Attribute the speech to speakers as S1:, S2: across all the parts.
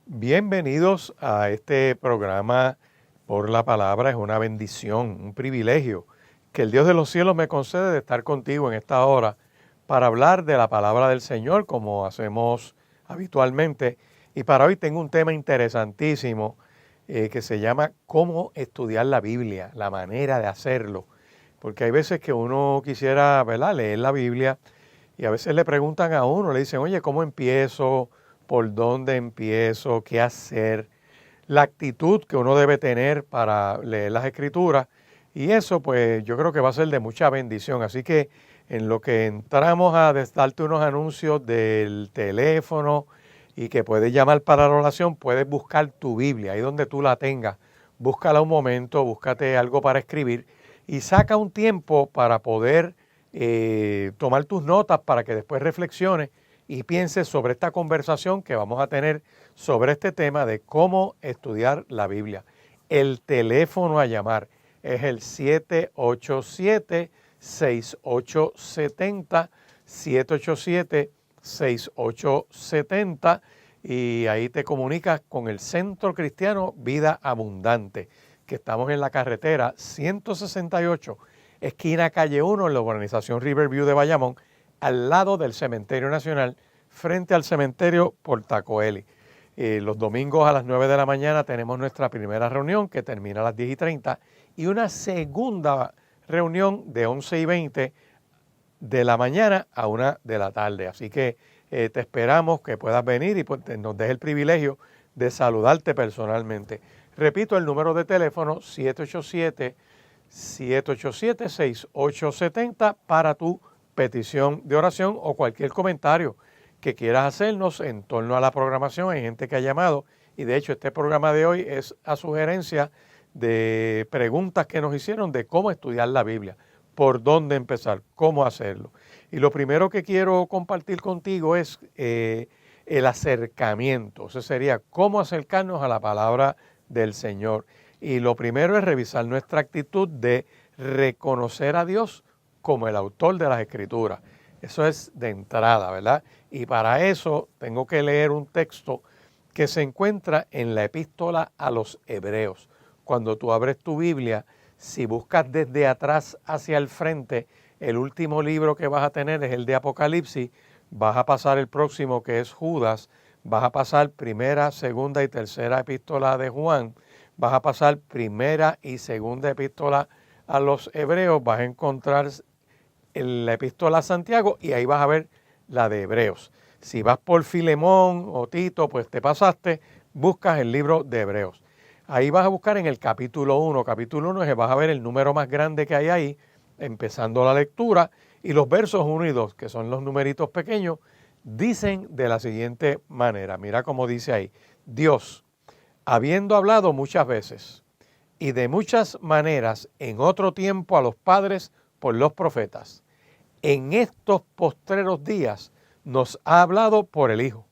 S1: Bienvenidos a este programa por la palabra. Es una bendición, un privilegio que el Dios de los cielos me concede de estar contigo en esta hora para hablar de la palabra del Señor como hacemos habitualmente. Y para hoy tengo un tema interesantísimo que se llama cómo estudiar la Biblia, la manera de hacerlo. Porque hay veces que uno quisiera, ¿verdad?, leer la Biblia y a veces le preguntan a uno, le dicen, oye, ¿cómo empiezo? ¿Por dónde empiezo? ¿Qué hacer? La actitud que uno debe tener para leer las escrituras. Y eso pues yo creo que va a ser de mucha bendición. Así que en lo que entramos a darte unos anuncios del teléfono y que puedes llamar para la oración, puedes buscar tu Biblia, ahí donde tú la tengas. Búscala un momento, búscate algo para escribir y saca un tiempo para poder tomar tus notas para que después reflexiones y pienses sobre esta conversación que vamos a tener sobre este tema de cómo estudiar la Biblia. El teléfono a llamar es el 787-6870, 787-6870 y ahí te comunicas con el Centro Cristiano Vida Abundante, que estamos en la carretera 168, esquina calle 1, en la urbanización Riverview de Bayamón, al lado del Cementerio Nacional, frente al cementerio Portacoeli. Los domingos a las 9 de la mañana tenemos nuestra primera reunión que termina a las 10:30 y una segunda reunión de 11:20 de la mañana a 1 de la tarde. Así que te esperamos que puedas venir y pues, nos des el privilegio de saludarte personalmente. Repito el número de teléfono 787-6870 para tu petición de oración o cualquier comentario que quieras hacernos en torno a la programación. Hay gente que ha llamado y de hecho este programa de hoy es a sugerencia de preguntas que nos hicieron de cómo estudiar la Biblia, por dónde empezar, cómo hacerlo. Y lo primero que quiero compartir contigo es el acercamiento. Eso sería cómo acercarnos a la palabra del Señor. Y lo primero es revisar nuestra actitud de reconocer a Dios como el autor de las Escrituras. Eso es de entrada, ¿verdad? Y para eso tengo que leer un texto que se encuentra en la epístola a los Hebreos. Cuando tú abres tu Biblia, si buscas desde atrás hacia el frente, el último libro que vas a tener es el de Apocalipsis, vas a pasar el próximo que es Judas, vas a pasar primera, segunda y tercera epístola de Juan, vas a pasar primera y segunda epístola a los Hebreos, vas a encontrar en la epístola a Santiago y ahí vas a ver la de Hebreos. Si vas por Filemón o Tito, pues te pasaste, buscas el libro de Hebreos. Ahí vas a buscar en el capítulo 1. Capítulo 1 es que vas a ver el número más grande que hay ahí, empezando la lectura, y los versos 1 y 2, que son los numeritos pequeños, dicen de la siguiente manera. Mira cómo dice ahí. Dios, habiendo hablado muchas veces y de muchas maneras en otro tiempo a los padres por los profetas, en estos postreros días nos ha hablado por el Hijo,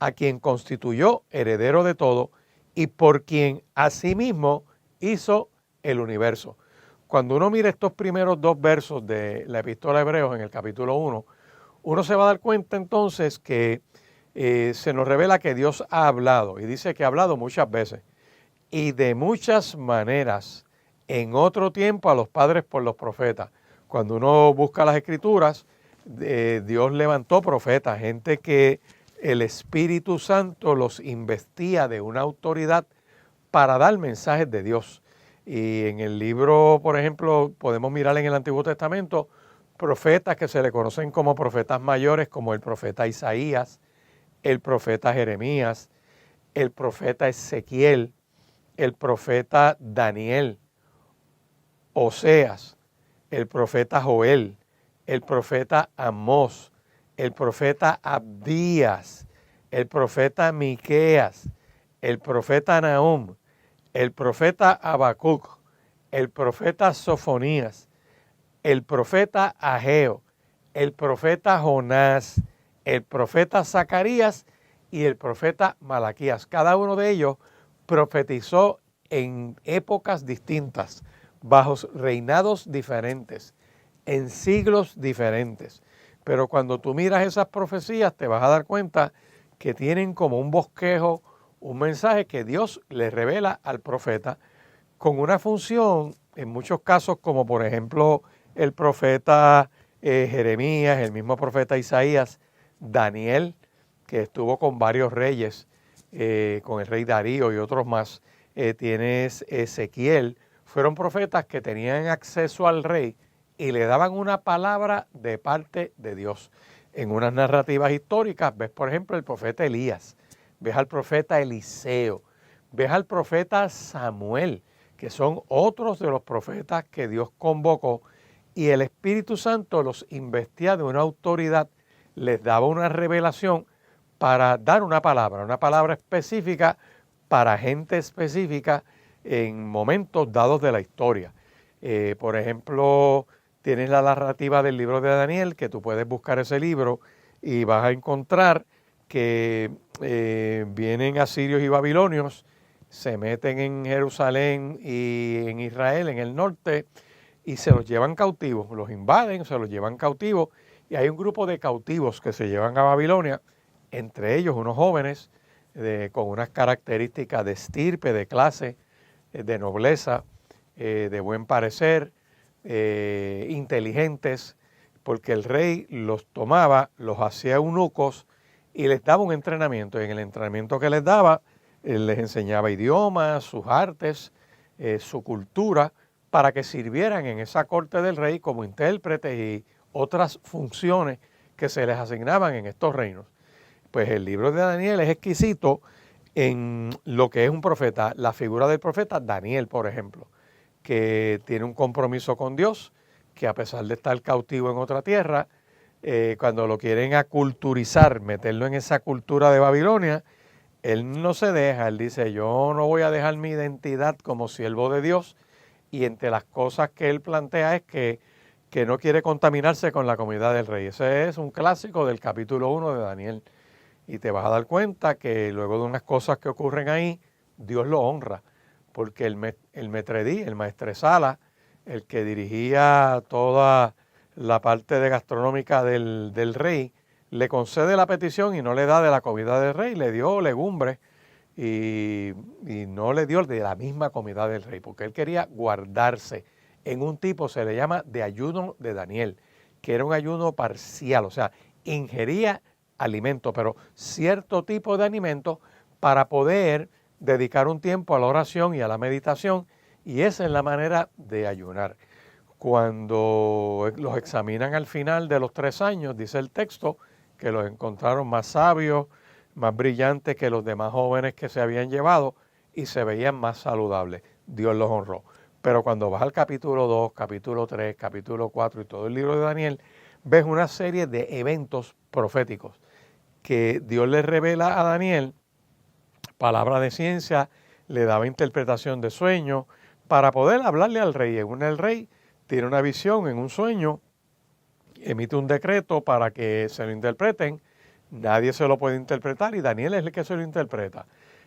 S1: a quien constituyó heredero de todo y por quien asimismo hizo el universo. Cuando uno mira estos primeros dos versos de la epístola a Hebreos en el capítulo 1, uno se va a dar cuenta entonces que se nos revela que Dios ha hablado y dice que ha hablado muchas veces y de muchas maneras en otro tiempo a los padres por los profetas. Cuando uno busca las escrituras, Dios levantó profetas, gente que el Espíritu Santo los investía de una autoridad para dar mensajes de Dios. Y en el libro, por ejemplo, podemos mirar en el Antiguo Testamento profetas que se le conocen como profetas mayores, como el profeta Isaías, el profeta Jeremías, el profeta Ezequiel, el profeta Daniel, Oseas, el profeta Joel, el profeta Amós, el profeta Abdías, el profeta Miqueas, el profeta Nahum, el profeta Habacuc, el profeta Sofonías, el profeta Ageo, el profeta Jonás, el profeta Zacarías y el profeta Malaquías. Cada uno de ellos profetizó en épocas distintas, bajo reinados diferentes, en siglos diferentes. Pero cuando tú miras esas profecías te vas a dar cuenta que tienen como un bosquejo, un mensaje que Dios le revela al profeta con una función, en muchos casos, como por ejemplo el profeta Jeremías, el mismo profeta Isaías, Daniel, que estuvo con varios reyes, con el rey Darío y otros más, tienes Ezequiel, fueron profetas que tenían acceso al rey y le daban una palabra de parte de Dios. En unas narrativas históricas ves, por ejemplo, el profeta Elías, ves al profeta Eliseo, ves al profeta Samuel, que son otros de los profetas que Dios convocó, y el Espíritu Santo los investía de una autoridad, les daba una revelación para dar una palabra específica para gente específica en momentos dados de la historia. Por ejemplo, tienes la narrativa del libro de Daniel, que tú puedes buscar ese libro y vas a encontrar que vienen asirios y babilonios, se meten en Jerusalén y en Israel, en el norte, y se los llevan cautivos, los invaden, se los llevan cautivos, y hay un grupo de cautivos que se llevan a Babilonia, entre ellos unos jóvenes con unas características de estirpe, de clase, de nobleza, de buen parecer, inteligentes, porque el rey los tomaba, los hacía eunucos y les daba un entrenamiento. Y en el entrenamiento que les daba, les enseñaba idiomas, sus artes, su cultura, para que sirvieran en esa corte del rey como intérpretes y otras funciones que se les asignaban en estos reinos. Pues el libro de Daniel es exquisito en lo que es un profeta, la figura del profeta Daniel, por ejemplo, que tiene un compromiso con Dios, que a pesar de estar cautivo en otra tierra, cuando lo quieren aculturizar, meterlo en esa cultura de Babilonia, él no se deja, él dice, yo no voy a dejar mi identidad como siervo de Dios, y entre las cosas que él plantea es que no quiere contaminarse con la comida del rey. Ese es un clásico del capítulo 1 de Daniel. Y te vas a dar cuenta que luego de unas cosas que ocurren ahí, Dios lo honra, porque el metredí, el maestresala, el que dirigía toda la parte de gastronómica del rey, le concede la petición y no le da de la comida del rey, le dio legumbres y no le dio de la misma comida del rey, porque él quería guardarse en un tipo, se le llama de ayuno de Daniel, que era un ayuno parcial, o sea, ingería alimento, pero cierto tipo de alimento para poder dedicar un tiempo a la oración y a la meditación, y esa es la manera de ayunar. Cuando los examinan al final de los 3 años, dice el texto, que los encontraron más sabios, más brillantes que los demás jóvenes que se habían llevado y se veían más saludables. Dios los honró. Pero cuando vas al capítulo 2, capítulo 3, capítulo 4 y todo el libro de Daniel, ves una serie de eventos proféticos que Dios le revela a Daniel, palabra de ciencia, le daba interpretación de sueños para poder hablarle al rey. El rey tiene una visión en un sueño, emite un decreto para que se lo interpreten, nadie se lo puede interpretar y Daniel es el que se lo interpreta.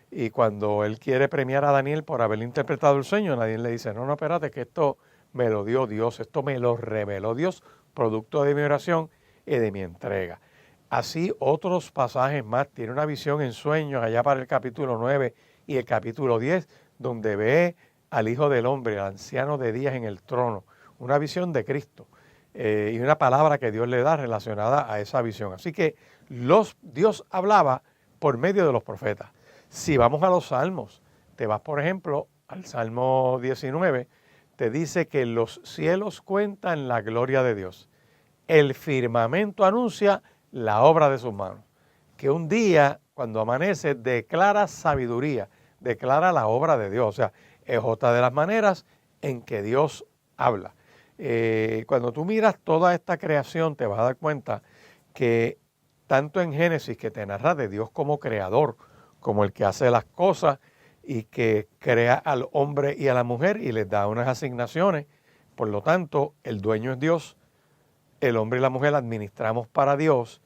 S1: Y cuando él quiere premiar a Daniel por haber interpretado el sueño, nadie le dice, no, espérate, que esto me lo dio Dios, esto me lo reveló Dios, producto de mi oración y de mi entrega. Así otros pasajes más, tiene una visión en sueños allá para el capítulo 9 y el capítulo 10, donde ve al Hijo del Hombre, al anciano de días en el trono, una visión de Cristo y una palabra que Dios le da relacionada a esa visión. Así que Dios hablaba por medio de los profetas. Si vamos a los salmos, te vas por ejemplo al Salmo 19, te dice que los cielos cuentan la gloria de Dios. El firmamento anuncia la obra de sus manos. Que un día, cuando amanece, declara sabiduría, declara la obra de Dios. O sea, es otra de las maneras en que Dios habla. Cuando tú miras toda esta creación, te vas a dar cuenta que tanto en Génesis, que te narra de Dios como creador, como el que hace las cosas y que crea al hombre y a la mujer y les da unas asignaciones, por lo tanto, el dueño es Dios, el hombre y la mujer administramos para Dios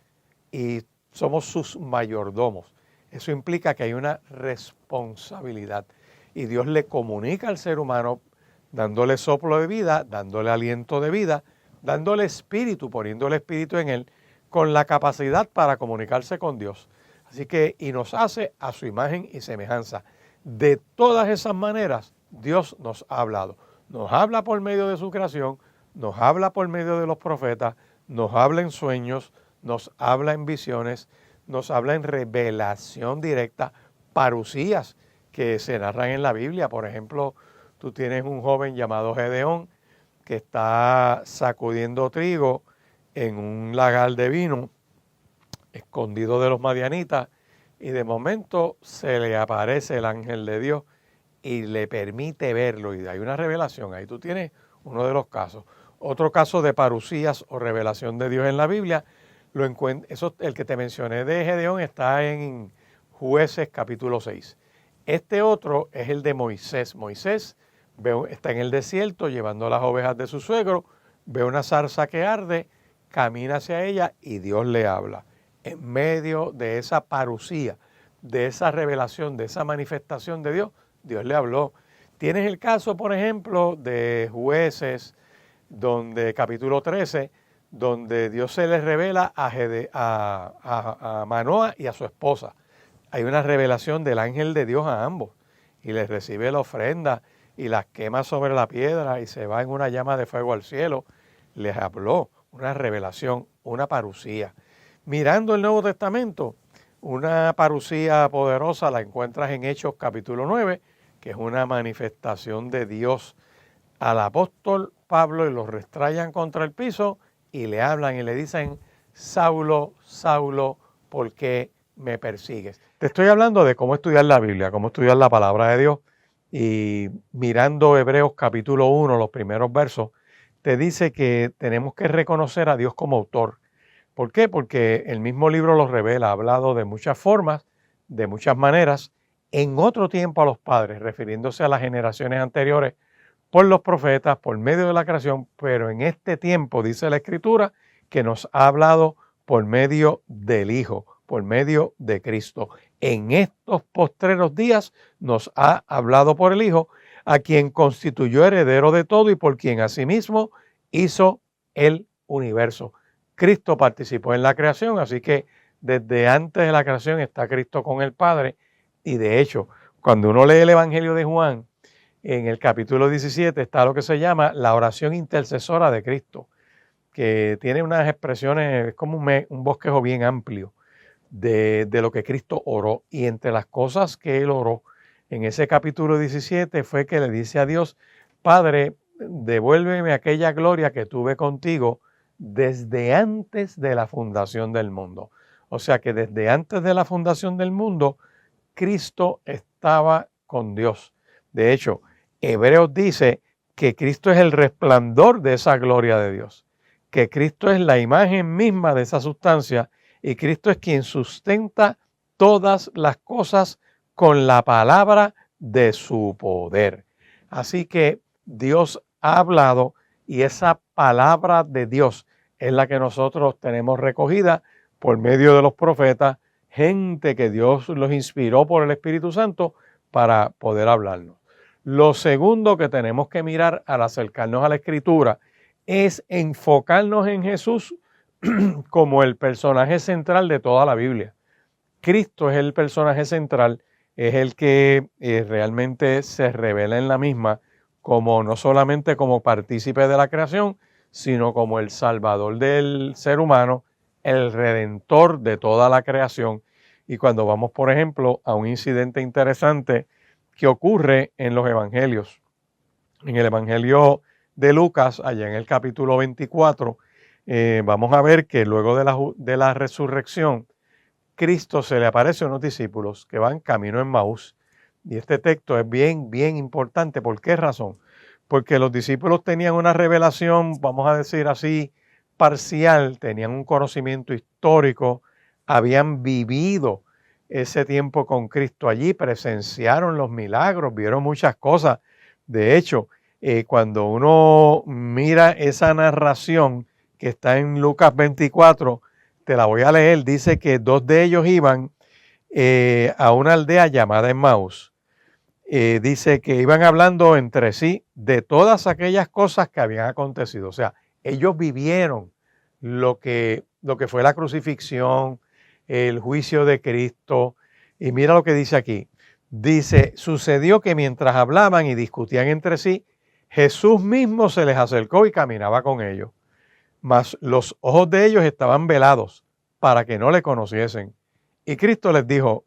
S1: y somos sus mayordomos. Eso implica que hay una responsabilidad y Dios le comunica al ser humano dándole soplo de vida, dándole aliento de vida, dándole espíritu, poniéndole espíritu en él, con la capacidad para comunicarse con Dios. Así que, y nos hace a su imagen y semejanza. De todas esas maneras, Dios nos ha hablado. Nos habla por medio de su creación, nos habla por medio de los profetas, nos habla en sueños, nos habla en visiones, nos habla en revelación directa, parusías que se narran en la Biblia. Por ejemplo, tú tienes un joven llamado Gedeón que está sacudiendo trigo en un lagar de vino, escondido de los madianitas, y de momento se le aparece el ángel de Dios y le permite verlo, y hay una revelación. Ahí tú tienes uno de los casos. Otro caso de parusías o revelación de Dios en la Biblia, el que te mencioné de Gedeón está en Jueces capítulo 6. Este otro es el de Moisés. Moisés está en el desierto llevando las ovejas de su suegro, ve una zarza que arde, camina hacia ella y Dios le habla. En medio de esa parusía, de esa revelación, de esa manifestación de Dios, Dios le habló. Tienes el caso, por ejemplo, de Jueces, donde capítulo 13, donde Dios se le revela a Manoa y a su esposa. Hay una revelación del ángel de Dios a ambos y les recibe la ofrenda y las quema sobre la piedra y se va en una llama de fuego al cielo. Les habló una revelación, una parusía. Mirando el Nuevo Testamento, una parusía poderosa la encuentras en Hechos capítulo 9, que es una manifestación de Dios al apóstol Pablo, y lo restrayan contra el piso y le hablan y le dicen: Saulo, Saulo, ¿por qué me persigues? Te estoy hablando de cómo estudiar la Biblia, cómo estudiar la palabra de Dios, y mirando Hebreos capítulo 1, los primeros versos, te dice que tenemos que reconocer a Dios como autor. ¿Por qué? Porque el mismo libro lo revela, ha hablado de muchas formas, de muchas maneras, en otro tiempo a los padres, refiriéndose a las generaciones anteriores, por los profetas, por medio de la creación, pero en este tiempo, dice la Escritura, que nos ha hablado por medio del Hijo, por medio de Cristo. En estos postreros días nos ha hablado por el Hijo, a quien constituyó heredero de todo y por quien asimismo hizo el universo. Cristo participó en la creación, así que desde antes de la creación está Cristo con el Padre, y de hecho, cuando uno lee el Evangelio de Juan, en el capítulo 17 está lo que se llama la oración intercesora de Cristo, que tiene unas expresiones, es como un bosquejo bien amplio de lo que Cristo oró, y entre las cosas que él oró en ese capítulo 17 fue que le dice a Dios: Padre, devuélveme aquella gloria que tuve contigo desde antes de la fundación del mundo. O sea que desde antes de la fundación del mundo, Cristo estaba con Dios. De hecho, Hebreos dice que Cristo es el resplandor de esa gloria de Dios, que Cristo es la imagen misma de esa sustancia, y Cristo es quien sustenta todas las cosas con la palabra de su poder. Así que Dios ha hablado, y esa palabra de Dios es la que nosotros tenemos recogida por medio de los profetas, gente que Dios los inspiró por el Espíritu Santo para poder hablarnos. Lo segundo que tenemos que mirar al acercarnos a la Escritura es enfocarnos en Jesús como el personaje central de toda la Biblia. Cristo es el personaje central, es el que realmente se revela en la misma, como no solamente como partícipe de la creación, sino como el salvador del ser humano, el redentor de toda la creación. Y cuando vamos, por ejemplo, a un incidente interesante que ocurre en los evangelios, en el evangelio de Lucas, allá en el capítulo 24, vamos a ver que luego de la resurrección, Cristo se le aparece a unos discípulos que van camino en Maús. Y este texto es bien, bien importante. ¿Por qué razón? Porque los discípulos tenían una revelación, vamos a decir así, parcial, tenían un conocimiento histórico, habían vivido ese tiempo con Cristo allí, presenciaron los milagros, vieron muchas cosas. De hecho, cuando uno mira esa narración que está en Lucas 24, te la voy a leer, dice que dos de ellos iban a una aldea llamada Emmaús. Dice que iban hablando entre sí de todas aquellas cosas que habían acontecido. O sea, ellos vivieron lo que fue la crucifixión, el juicio de Cristo. Y mira lo que dice aquí. Dice, sucedió que mientras hablaban y discutían entre sí, Jesús mismo se les acercó y caminaba con ellos. Mas los ojos de ellos estaban velados para que no le conociesen. Y Cristo les dijo,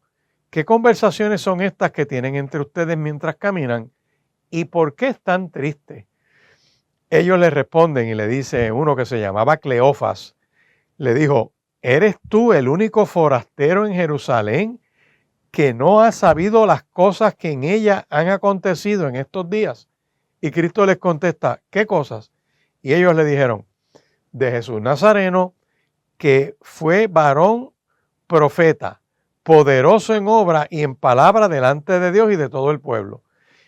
S1: ¿qué conversaciones son estas que tienen entre ustedes mientras caminan? ¿Y por qué están tristes? Ellos le responden y le dice uno que se llamaba Cleofas, le dijo, ¿eres tú el único forastero en Jerusalén que no ha sabido las cosas que en ella han acontecido en estos días? Y Cristo les contesta, ¿qué cosas? Y ellos le dijeron, de Jesús Nazareno, que fue varón profeta, poderoso en obra y en palabra delante de Dios y de todo el pueblo.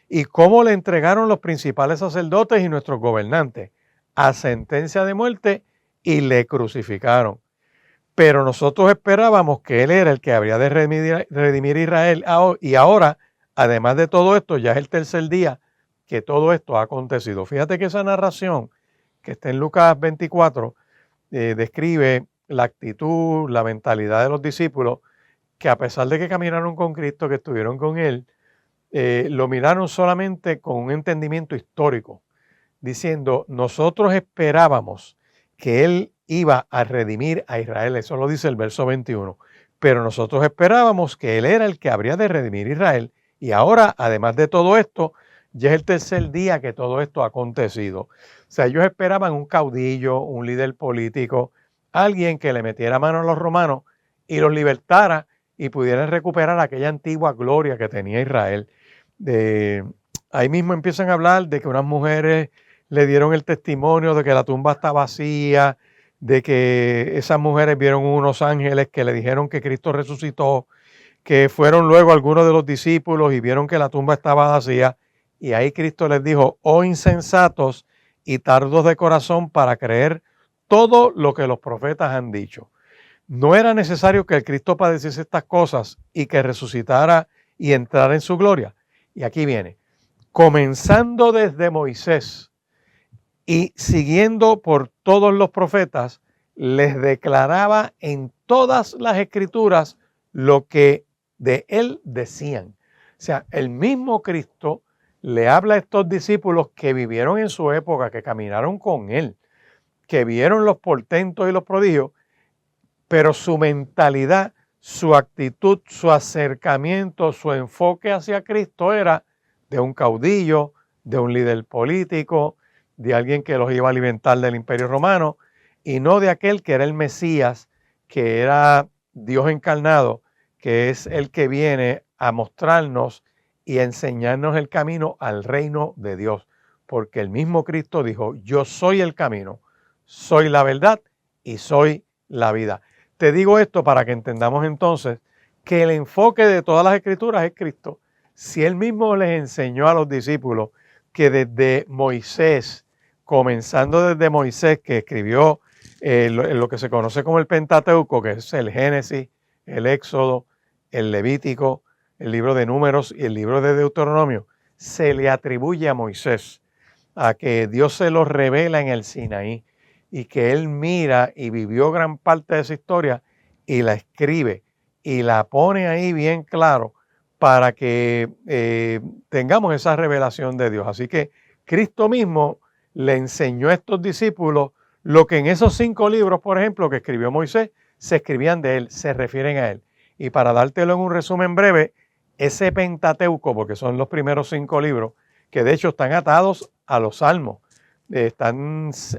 S1: Y cómo le entregaron los principales sacerdotes y nuestros gobernantes a sentencia de muerte y le crucificaron. Pero nosotros esperábamos que él era el que habría de redimir a Israel. Y ahora, además de todo esto, ya es el tercer día que todo esto ha acontecido. Fíjate que esa narración que está en Lucas 24 describe la actitud, la mentalidad de los discípulos, que a pesar de que caminaron con Cristo, que estuvieron con él, lo miraron solamente con un entendimiento histórico, diciendo, nosotros esperábamos que él iba a redimir a Israel. Eso lo dice el verso 21. Pero nosotros esperábamos que él era el que habría de redimir a Israel. Y ahora, además de todo esto, ya es el tercer día que todo esto ha acontecido. O sea, ellos esperaban un caudillo, un líder político, alguien que le metiera mano a los romanos y los libertara y pudieran recuperar aquella antigua gloria que tenía Israel. Ahí mismo empiezan a hablar de que unas mujeres le dieron el testimonio de que la tumba está vacía, de que esas mujeres vieron unos ángeles que le dijeron que Cristo resucitó, que fueron luego algunos de los discípulos y vieron que la tumba estaba vacía. Y ahí Cristo les dijo, oh insensatos y tardos de corazón para creer todo lo que los profetas han dicho. No era necesario que el Cristo padeciese estas cosas y que resucitara y entrara en su gloria. Y aquí viene, comenzando desde Moisés y siguiendo por todos los profetas, les declaraba en todas las escrituras lo que de él decían. O sea, el mismo Cristo le habla a estos discípulos que vivieron en su época, que caminaron con él, que vieron los portentos y los prodigios, pero su mentalidad, su actitud, su acercamiento, su enfoque hacia Cristo era de un caudillo, de un líder político, de alguien que los iba a alimentar del Imperio Romano, y no de aquel que era el Mesías, que era Dios encarnado, que es el que viene a mostrarnos y a enseñarnos el camino al reino de Dios. Porque el mismo Cristo dijo, yo soy el camino, soy la verdad y soy la vida. Te digo esto para que entendamos entonces que el enfoque de todas las escrituras es Cristo. Si él mismo les enseñó a los discípulos que desde Moisés, comenzando desde Moisés, que escribió lo que se conoce como el Pentateuco, que es el Génesis, el Éxodo, el Levítico, el libro de Números y el libro de Deuteronomio, se le atribuye a Moisés, a que Dios se lo revela en el Sinaí y que él mira y vivió gran parte de esa historia y la escribe y la pone ahí bien claro para que tengamos esa revelación de Dios. Así que Cristo mismo le enseñó a estos discípulos lo que en esos 5 libros, por ejemplo, que escribió Moisés, se escribían de él, se refieren a él. Y para dártelo en un resumen breve, ese Pentateuco, porque son los primeros 5 libros, que de hecho están atados a los salmos.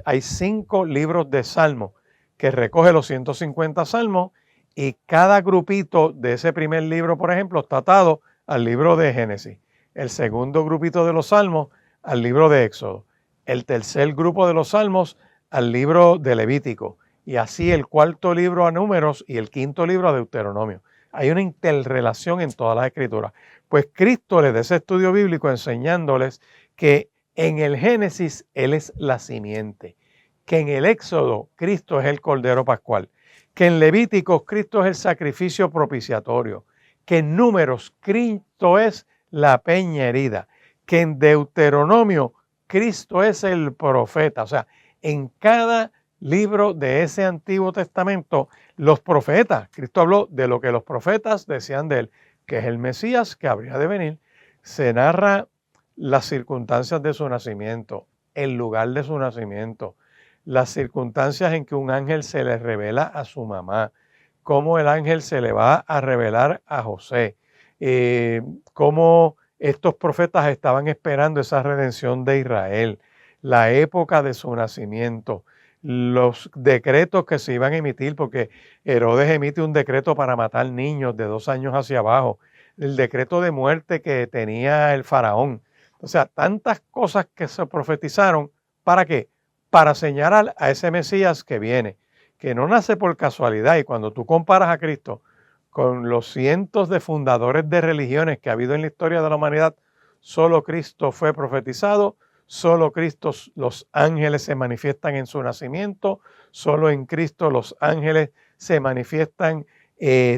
S1: Hay 5 libros de salmos que recoge los 150 salmos y cada grupito de ese primer libro, por ejemplo, está atado al libro de Génesis. El segundo grupito de los salmos al libro de Éxodo. El tercer grupo de los salmos al libro de Levítico. Y así el cuarto libro a Números y el quinto libro a Deuteronomio. Hay una interrelación en todas las escrituras. Pues Cristo les da ese estudio bíblico enseñándoles que en el Génesis Él es la simiente, que en el Éxodo Cristo es el Cordero Pascual, que en Levítico Cristo es el sacrificio propiciatorio, que en Números Cristo es la peña herida, que en Deuteronomio Cristo es el profeta. O sea, en cada libro de ese Antiguo Testamento, los profetas, Cristo habló de lo que los profetas decían de él, que es el Mesías que habría de venir. Se narra las circunstancias de su nacimiento, el lugar de su nacimiento, las circunstancias en que un ángel se le revela a su mamá, cómo el ángel se le va a revelar a José, cómo estos profetas estaban esperando esa redención de Israel, la época de su nacimiento, los decretos que se iban a emitir, porque Herodes emite un decreto para matar niños de 2 años hacia abajo, el decreto de muerte que tenía el faraón. O sea, tantas cosas que se profetizaron, ¿para qué? Para señalar a ese Mesías que viene, que no nace por casualidad. Y cuando tú comparas a Cristo con los cientos de fundadores de religiones que ha habido en la historia de la humanidad, solo Cristo fue profetizado, solo Cristo, los ángeles se manifiestan en su nacimiento, solo en Cristo los ángeles se manifiestan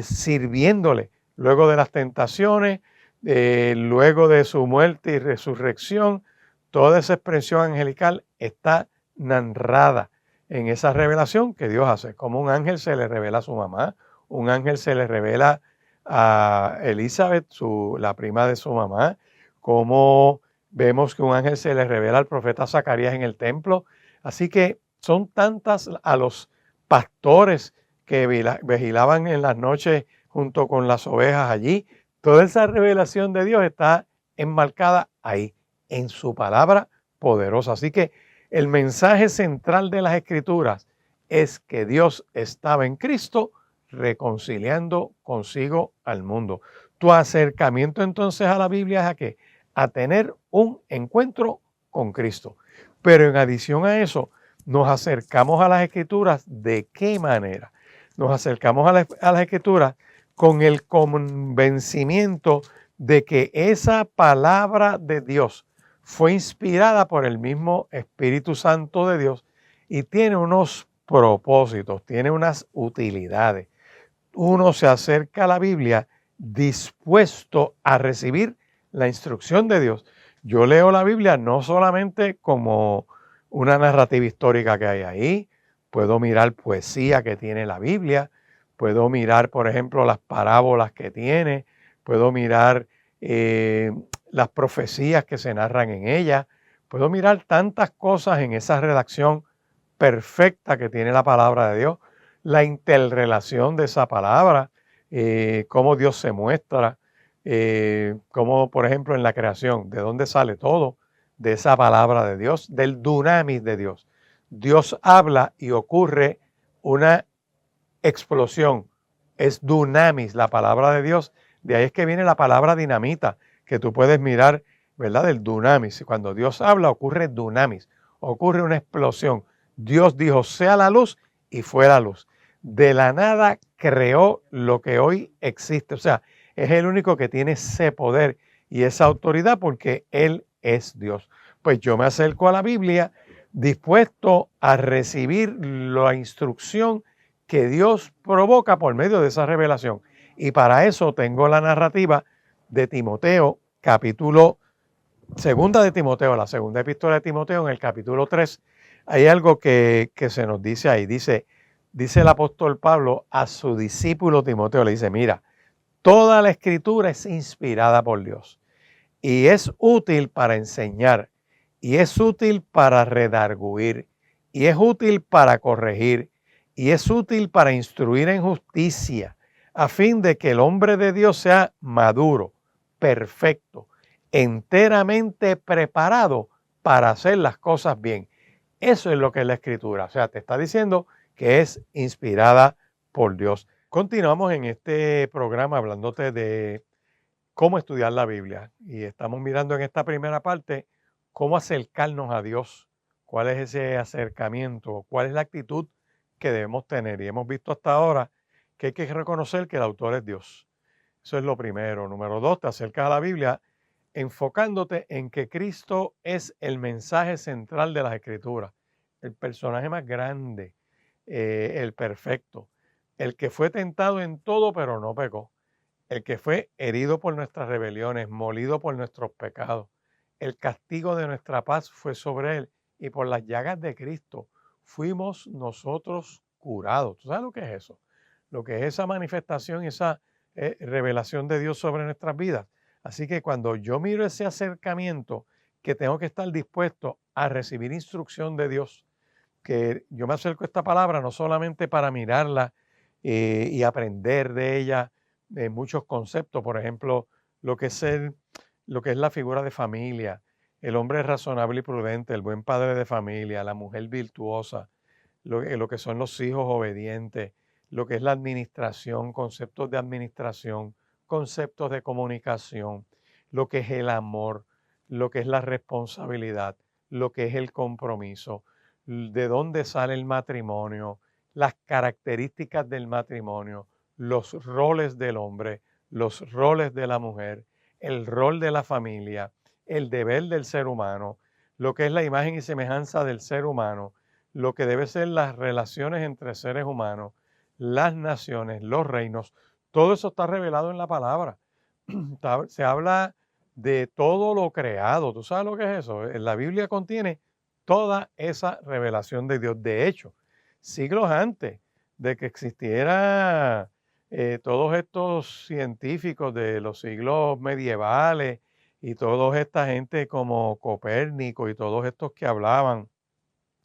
S1: sirviéndole luego de las tentaciones, luego de su muerte y resurrección. Toda esa expresión angelical está narrada en esa revelación que Dios hace. Como un ángel se le revela a su mamá, un ángel se le revela a Elizabeth, la prima de su mamá, como vemos que un ángel se le revela al profeta Zacarías en el templo. Así que son tantas a los pastores que vigilaban en las noches junto con las ovejas allí. Toda esa revelación de Dios está enmarcada ahí, en su palabra poderosa. Así que el mensaje central de las Escrituras es que Dios estaba en Cristo reconciliando consigo al mundo. Tu acercamiento entonces a la Biblia es a qué? A tener un encuentro con Cristo. Pero en adición a eso, nos acercamos a las Escrituras. ¿De qué manera? Nos acercamos a las Escrituras con el convencimiento de que esa palabra de Dios fue inspirada por el mismo Espíritu Santo de Dios y tiene unos propósitos, tiene unas utilidades. Uno se acerca a la Biblia dispuesto a recibir la instrucción de Dios. Yo leo la Biblia no solamente como una narrativa histórica que hay ahí, puedo mirar poesía que tiene la Biblia, puedo mirar, por ejemplo, las parábolas que tiene, puedo mirar las profecías que se narran en ella, puedo mirar tantas cosas en esa redacción perfecta que tiene la palabra de Dios, la interrelación de esa palabra, cómo Dios se muestra, cómo, por ejemplo, en la creación, de dónde sale todo, de esa palabra de Dios, del dunamis de Dios. Dios habla y ocurre una explosión. Es dunamis, la palabra de Dios. De ahí es que viene la palabra dinamita, que tú puedes mirar, ¿verdad? Del dunamis. Cuando Dios habla, ocurre dunamis, ocurre una explosión. Dios dijo, sea la luz, y fue la luz. De la nada creó lo que hoy existe. O sea, es el único que tiene ese poder y esa autoridad porque Él es Dios. Pues yo me acerco a la Biblia dispuesto a recibir la instrucción que Dios provoca por medio de esa revelación. Y para eso tengo la narrativa de Timoteo, capítulo segunda de Timoteo, la segunda epístola de Timoteo, en el capítulo 3, hay algo que se nos dice ahí. Dice el apóstol Pablo a su discípulo Timoteo, le dice, mira, toda la escritura es inspirada por Dios y es útil para enseñar, y es útil para redarguir, y es útil para corregir, y es útil para instruir en justicia, a fin de que el hombre de Dios sea maduro, perfecto, enteramente preparado para hacer las cosas bien. Eso es lo que es la escritura. O sea, te está diciendo que es inspirada por Dios. Continuamos en este programa hablándote de cómo estudiar la Biblia. Y estamos mirando en esta primera parte cómo acercarnos a Dios, cuál es ese acercamiento, cuál es la actitud que debemos tener. Y hemos visto hasta ahora que hay que reconocer que el autor es Dios. Eso es lo primero. Número 2, te acercas a la Biblia enfocándote en que Cristo es el mensaje central de las Escrituras, el personaje más grande, el perfecto, el que fue tentado en todo pero no pecó, el que fue herido por nuestras rebeliones, molido por nuestros pecados. El castigo de nuestra paz fue sobre él y por las llagas de Cristo fuimos nosotros curados. ¿Tú sabes lo que es eso? Lo que es esa manifestación, esa revelación de Dios sobre nuestras vidas. Así que cuando yo miro ese acercamiento, que tengo que estar dispuesto a recibir instrucción de Dios, que yo me acerco a esta palabra no solamente para mirarla y aprender de ella muchos conceptos, por ejemplo, lo que es lo que es la figura de familia, el hombre razonable y prudente, el buen padre de familia, la mujer virtuosa, lo que son los hijos obedientes, lo que es la administración, conceptos de administración, conceptos de comunicación, lo que es el amor, lo que es la responsabilidad, lo que es el compromiso, de dónde sale el matrimonio, las características del matrimonio, los roles del hombre, los roles de la mujer, el rol de la familia, el deber del ser humano, lo que es la imagen y semejanza del ser humano, lo que debe ser las relaciones entre seres humanos, las naciones, los reinos, todo eso está revelado en la palabra. Se habla de todo lo creado. ¿Tú sabes lo que es eso? La Biblia contiene toda esa revelación de Dios. De hecho, siglos antes de que existiera todos estos científicos de los siglos medievales y toda esta gente como Copérnico y todos estos que hablaban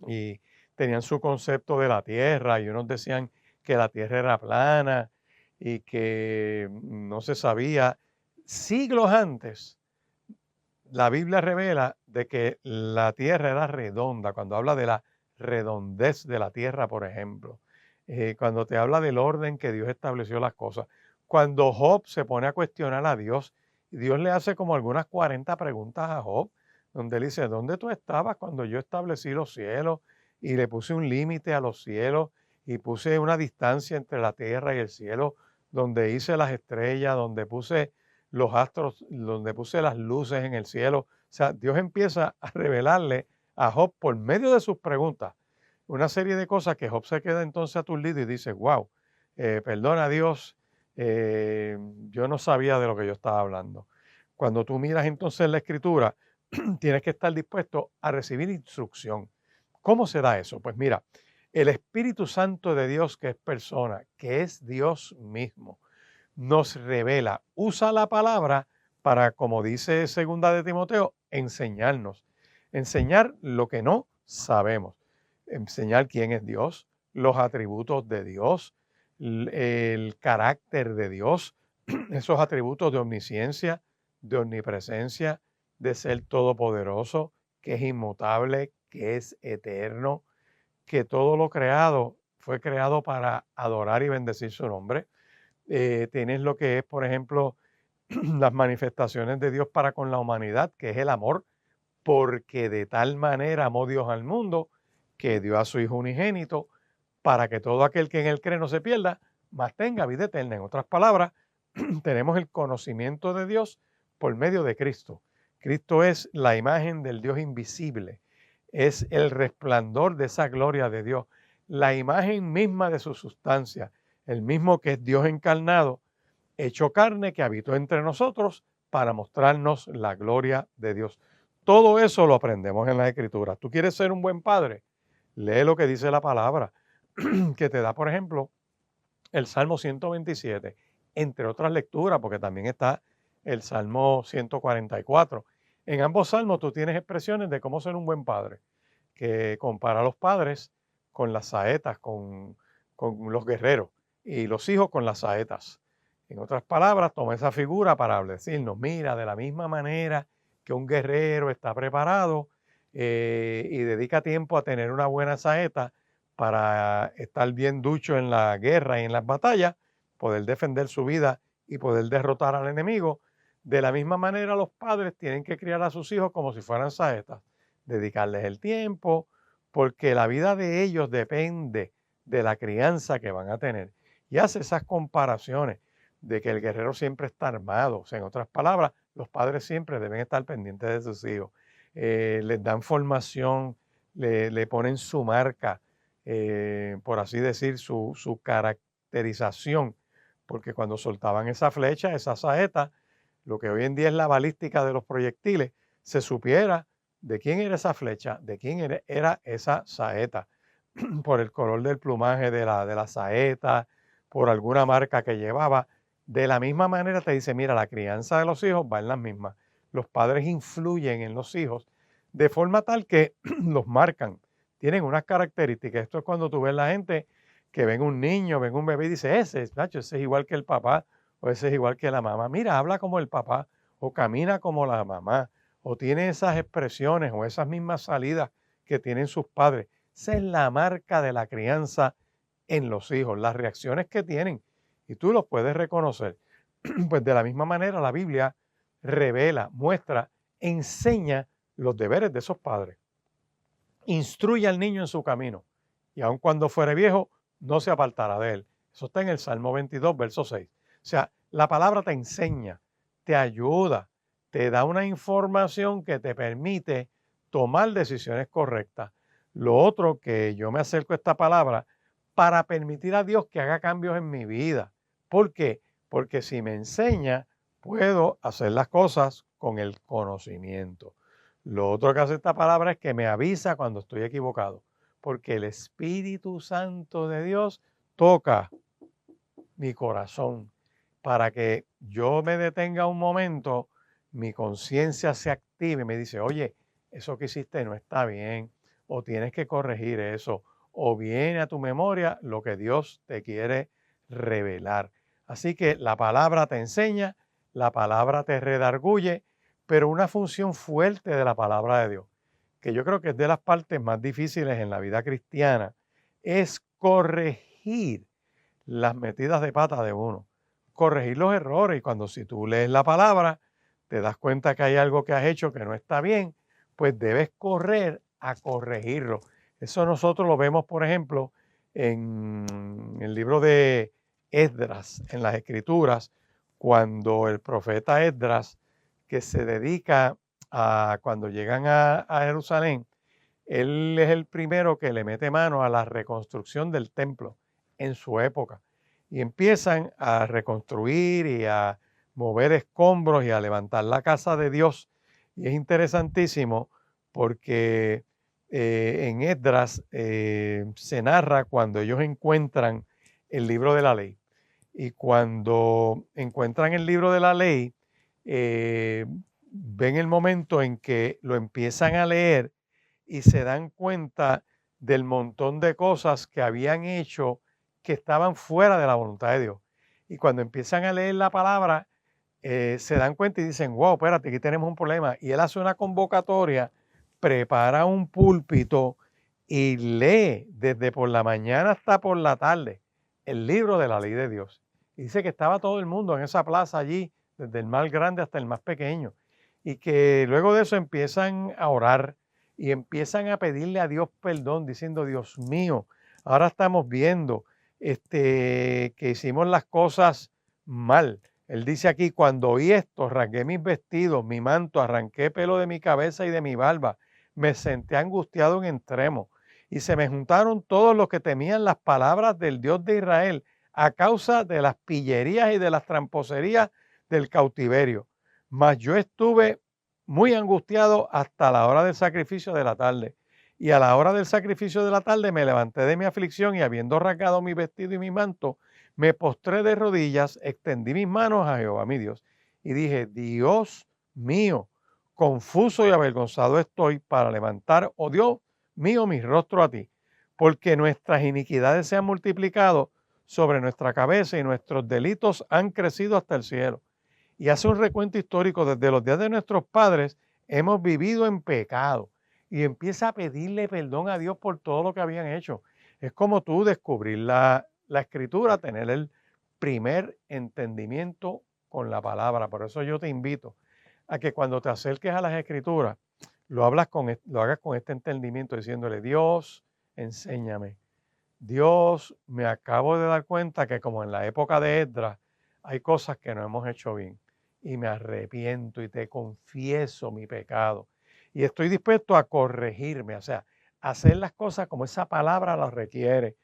S1: y tenían su concepto de la Tierra y unos decían que la Tierra era plana y que no se sabía. Siglos antes, la Biblia revela de que la Tierra era redonda, cuando habla de la redondez de la Tierra, por ejemplo, cuando te habla del orden que Dios estableció las cosas. Cuando Job se pone a cuestionar a Dios, Dios le hace como algunas 40 preguntas a Job, donde él dice, ¿dónde tú estabas cuando yo establecí los cielos y le puse un límite a los cielos y puse una distancia entre la tierra y el cielo, donde hice las estrellas, donde puse los astros, donde puse las luces en el cielo? O sea, Dios empieza a revelarle a Job por medio de sus preguntas una serie de cosas que Job se queda entonces aturdido y dice, wow, perdona Dios, yo no sabía de lo que yo estaba hablando. Cuando tú miras entonces la escritura, tienes que estar dispuesto a recibir instrucción. ¿Cómo se da eso? Pues mira, el Espíritu Santo de Dios, que es persona, que es Dios mismo, nos revela, usa la palabra para, como dice segunda de Timoteo, enseñarnos, enseñar lo que no sabemos, enseñar quién es Dios, los atributos de Dios, el carácter de Dios, esos atributos de omnisciencia, de omnipresencia, de ser todopoderoso, que es inmutable, que es eterno, que todo lo creado fue creado para adorar y bendecir su nombre. Tienes lo que es, por ejemplo, las manifestaciones de Dios para con la humanidad, que es el amor, porque de tal manera amó Dios al mundo que dio a su Hijo unigénito para que todo aquel que en él cree no se pierda, mas tenga vida eterna. En otras palabras, tenemos el conocimiento de Dios por medio de Cristo. Cristo es la imagen del Dios invisible, es el resplandor de esa gloria de Dios, la imagen misma de su sustancia, el mismo que es Dios encarnado, hecho carne, que habitó entre nosotros para mostrarnos la gloria de Dios. Todo eso lo aprendemos en las Escrituras. ¿Tú quieres ser un buen padre? Lee lo que dice la palabra, que te da, por ejemplo, el Salmo 127, entre otras lecturas, porque también está el Salmo 144. En ambos salmos tú tienes expresiones de cómo ser un buen padre, que compara a los padres con las saetas, con los guerreros, y los hijos con las saetas. En otras palabras, toma esa figura para decirnos, mira, de la misma manera que un guerrero está preparado y dedica tiempo a tener una buena saeta para estar bien ducho en la guerra y en las batallas, poder defender su vida y poder derrotar al enemigo. De la misma manera, los padres tienen que criar a sus hijos como si fueran saetas, dedicarles el tiempo, porque la vida de ellos depende de la crianza que van a tener. Y hace esas comparaciones de que el guerrero siempre está armado. O sea, en otras palabras, los padres siempre deben estar pendientes de sus hijos. Les dan formación, le ponen su marca, por así decir, su caracterización, porque cuando soltaban esa flecha, esa saeta, lo que hoy en día es la balística de los proyectiles, se supiera de quién era esa flecha, de quién era esa saeta. por el color del plumaje de la saeta, por alguna marca que llevaba. De la misma manera te dice, mira, la crianza de los hijos va en las mismas. Los padres influyen en los hijos de forma tal que los marcan. Tienen unas características. Esto es cuando tú ves la gente que ven un niño, ven un bebé y dice, ese es igual que el papá o ese es igual que la mamá. Mira, habla como el papá o camina como la mamá o tiene esas expresiones o esas mismas salidas que tienen sus padres. Esa es la marca de la crianza en los hijos, las reacciones que tienen. Y tú los puedes reconocer. Pues de la misma manera la Biblia revela, muestra, enseña los deberes de esos padres. Instruye al niño en su camino y aun cuando fuere viejo, no se apartará de él. Eso está en el Salmo 22, verso 6. O sea, la palabra te enseña, te ayuda, te da una información que te permite tomar decisiones correctas. Lo otro que yo me acerco a esta palabra para permitir a Dios que haga cambios en mi vida. ¿Por qué? Porque si me enseña, puedo hacer las cosas con el conocimiento. Lo otro que hace esta palabra es que me avisa cuando estoy equivocado, porque el Espíritu Santo de Dios toca mi corazón para que yo me detenga un momento, mi conciencia se active y me dice, oye, eso que hiciste no está bien, o tienes que corregir eso, o viene a tu memoria lo que Dios te quiere revelar. Así que la palabra te enseña, la palabra te redarguye, pero una función fuerte de la palabra de Dios, que yo creo que es de las partes más difíciles en la vida cristiana, es corregir las metidas de pata de uno, corregir los errores. Y cuando si tú lees la palabra, te das cuenta que hay algo que has hecho que no está bien, pues debes correr a corregirlo. Eso nosotros lo vemos, por ejemplo, en el libro de Esdras, en las Escrituras, cuando el profeta Esdras, que se dedica a, cuando llegan a Jerusalén, él es el primero que le mete mano a la reconstrucción del templo en su época. Y empiezan a reconstruir y a mover escombros y a levantar la casa de Dios. Y es interesantísimo porque en Esdras se narra cuando ellos encuentran el libro de la ley. Y cuando encuentran el libro de la ley, ven el momento en que lo empiezan a leer y se dan cuenta del montón de cosas que habían hecho que estaban fuera de la voluntad de Dios. Y cuando empiezan a leer la palabra, se dan cuenta y dicen, wow, espérate, aquí tenemos un problema. Y él hace una convocatoria, prepara un púlpito y lee desde por la mañana hasta por la tarde el libro de la ley de Dios. Y dice que estaba todo el mundo en esa plaza allí, desde el más grande hasta el más pequeño. Y que luego de eso empiezan a orar y empiezan a pedirle a Dios perdón, diciendo, Dios mío, ahora estamos viendo que hicimos las cosas mal. Él dice aquí, cuando oí esto, rasgué mis vestidos, mi manto, arranqué pelo de mi cabeza y de mi barba, me senté angustiado en extremo, y se me juntaron todos los que temían las palabras del Dios de Israel a causa de las pillerías y de las tramposerías del cautiverio. Mas yo estuve muy angustiado hasta la hora del sacrificio de la tarde. Y a la hora del sacrificio de la tarde me levanté de mi aflicción y habiendo rasgado mi vestido y mi manto, me postré de rodillas, extendí mis manos a Jehová mi Dios y dije, Dios mío, confuso y avergonzado estoy para levantar, oh Dios mío, mi rostro a ti, porque nuestras iniquidades se han multiplicado sobre nuestra cabeza y nuestros delitos han crecido hasta el cielo. Y hace un recuento histórico desde los días de nuestros padres, hemos vivido en pecado. Y empieza a pedirle perdón a Dios por todo lo que habían hecho. Es como tú descubrir la escritura, tener el primer entendimiento con la palabra. Por eso yo te invito a que cuando te acerques a las escrituras, lo hagas con este entendimiento, diciéndole, Dios, enséñame. Dios, me acabo de dar cuenta que como en la época de Esdras, hay cosas que no hemos hecho bien y me arrepiento y te confieso mi pecado. Y estoy dispuesto a corregirme, o sea, hacer las cosas como esa palabra las requiere,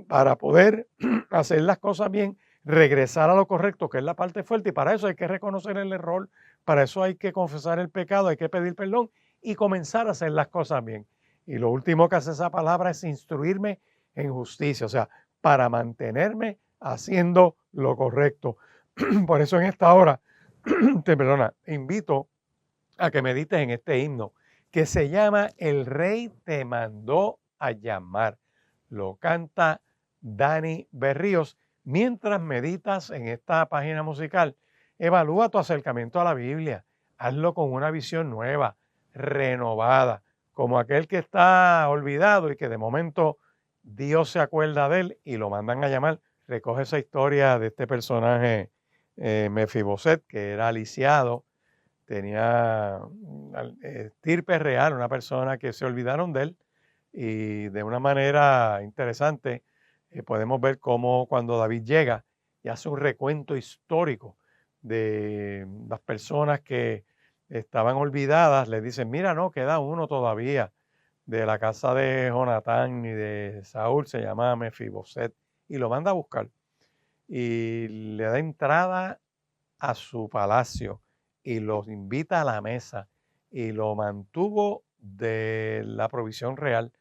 S1: para poder hacer las cosas bien, regresar a lo correcto, que es la parte fuerte, y para eso hay que reconocer el error, para eso hay que confesar el pecado, hay que pedir perdón y comenzar a hacer las cosas bien. Y lo último que hace esa palabra es instruirme en justicia, o sea, para mantenerme haciendo lo correcto. Por eso en esta hora, invito a que medites en este himno que se llama El Rey te mandó a llamar. Lo canta Dani Berríos. Mientras meditas en esta página musical, evalúa tu acercamiento a la Biblia. Hazlo con una visión nueva, renovada, como aquel que está olvidado y que de momento Dios se acuerda de él y lo mandan a llamar. Recoge esa historia de este personaje Mefiboset, que era lisiado, tenía estirpe real, una persona que se olvidaron de él, y de una manera interesante podemos ver cómo cuando David llega y hace un recuento histórico de las personas que estaban olvidadas, le dicen, mira, no, queda uno todavía de la casa de Jonatán y de Saúl, se llama Mefiboset, y lo manda a buscar y le da entrada a su palacio y los invita a la mesa y lo mantuvo de la provisión real.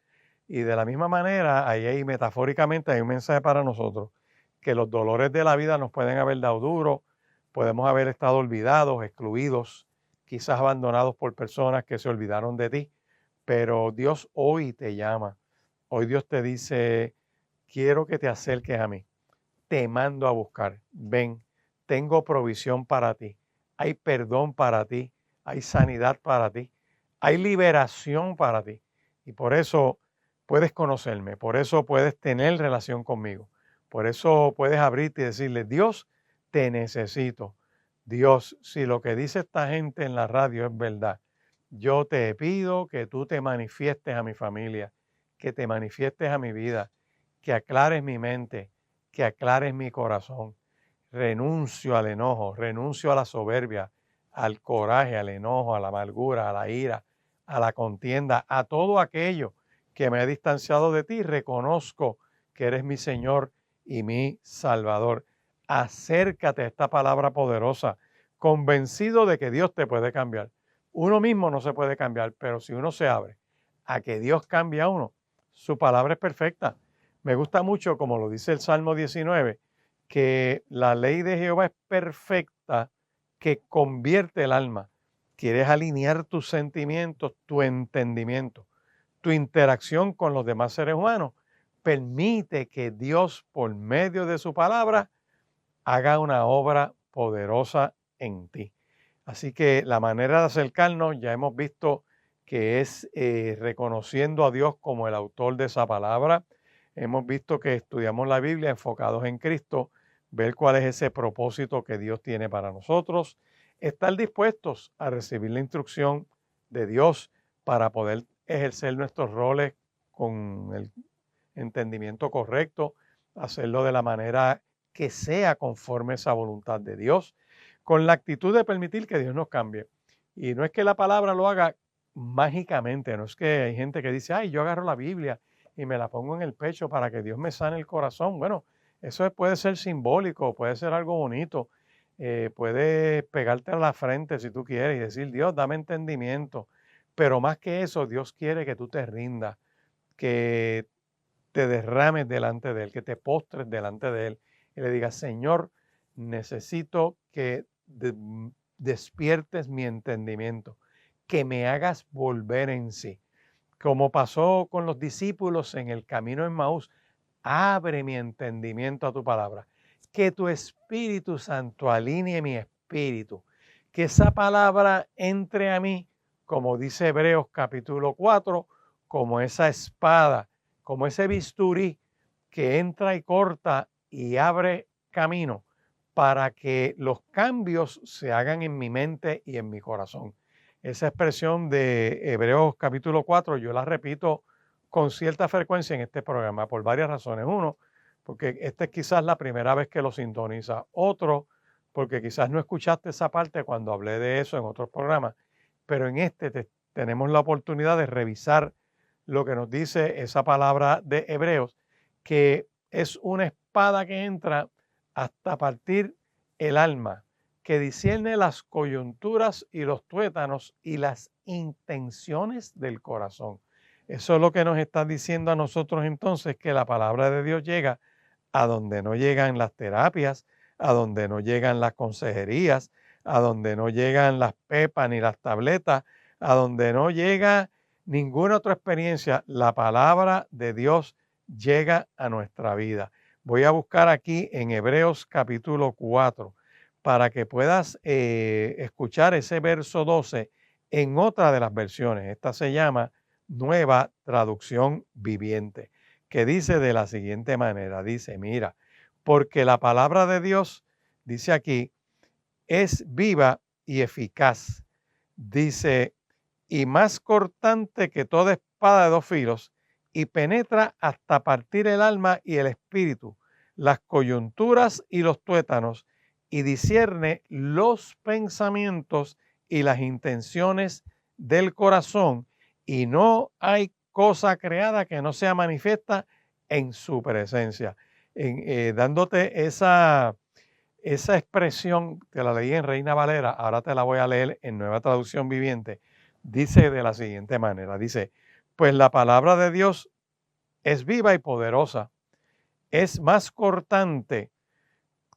S1: Y de la misma manera, ahí metafóricamente hay un mensaje para nosotros, que los dolores de la vida nos pueden haber dado duro, podemos haber estado olvidados, excluidos, quizás abandonados por personas que se olvidaron de ti, pero Dios hoy te llama. Hoy Dios te dice, quiero que te acerques a mí, te mando a buscar, ven, tengo provisión para ti, hay perdón para ti, hay sanidad para ti, hay liberación para ti. Y por eso puedes conocerme, por eso puedes tener relación conmigo, por eso puedes abrirte y decirle, Dios, te necesito. Dios, si lo que dice esta gente en la radio es verdad, yo te pido que tú te manifiestes a mi familia, que te manifiestes a mi vida, que aclares mi mente, que aclares mi corazón. Renuncio al enojo, renuncio a la soberbia, al coraje, al enojo, a la amargura, a la ira, a la contienda, a todo aquello que me ha distanciado de ti. Reconozco que eres mi Señor y mi Salvador. Acércate a esta palabra poderosa, convencido de que Dios te puede cambiar. Uno mismo no se puede cambiar, pero si uno se abre a que Dios cambie a uno, su palabra es perfecta. Me gusta mucho, como lo dice el Salmo 19, que la ley de Jehová es perfecta, que convierte el alma. Quieres alinear tus sentimientos, tu entendimiento, tu interacción con los demás seres humanos. Permite que Dios, por medio de su palabra, haga una obra poderosa en ti. Así que la manera de acercarnos ya hemos visto que es reconociendo a Dios como el autor de esa palabra. Hemos visto que estudiamos la Biblia enfocados en Cristo, ver cuál es ese propósito que Dios tiene para nosotros, estar dispuestos a recibir la instrucción de Dios para poder ejercer nuestros roles con el entendimiento correcto, hacerlo de la manera que sea conforme a esa voluntad de Dios, con la actitud de permitir que Dios nos cambie. Y no es que la palabra lo haga mágicamente, no es que hay gente que dice, ay, yo agarro la Biblia y me la pongo en el pecho para que Dios me sane el corazón. Bueno, eso puede ser simbólico, puede ser algo bonito, puede pegarte a la frente si tú quieres y decir, Dios, dame entendimiento. Pero más que eso, Dios quiere que tú te rindas, que te derrames delante de Él, que te postres delante de Él y le digas, Señor, necesito que despiertes mi entendimiento, que me hagas volver en sí. Como pasó con los discípulos en el camino en Maús, abre mi entendimiento a tu palabra. Que tu Espíritu Santo alinee mi espíritu. Que esa palabra entre a mí, como dice Hebreos capítulo 4, como esa espada, como ese bisturí que entra y corta y abre camino para que los cambios se hagan en mi mente y en mi corazón. Esa expresión de Hebreos capítulo 4 yo la repito con cierta frecuencia en este programa por varias razones. Uno, porque esta es quizás la primera vez que lo sintoniza. Otro, porque quizás no escuchaste esa parte cuando hablé de eso en otros programas, pero en este tenemos la oportunidad de revisar lo que nos dice esa palabra de Hebreos, que es una espada que entra hasta partir el alma, que discierne las coyunturas y los tuétanos y las intenciones del corazón. Eso es lo que nos está diciendo a nosotros entonces, que la palabra de Dios llega a donde no llegan las terapias, a donde no llegan las consejerías, a donde no llegan las pepas ni las tabletas, a donde no llega ninguna otra experiencia. La palabra de Dios llega a nuestra vida. Voy a buscar aquí en Hebreos capítulo 4 para que puedas escuchar ese verso 12 en otra de las versiones. Esta se llama Nueva Traducción Viviente, que dice de la siguiente manera, dice, mira, porque la palabra de Dios, dice aquí, es viva y eficaz, dice, y más cortante que toda espada de dos filos, y penetra hasta partir el alma y el espíritu, las coyunturas y los tuétanos, y discierne los pensamientos y las intenciones del corazón, y no hay cosa creada que no sea manifiesta en su presencia. Dándote esa expresión, que la leí en Reina Valera, ahora te la voy a leer en Nueva Traducción Viviente. Dice de la siguiente manera, dice, pues la palabra de Dios es viva y poderosa, es más cortante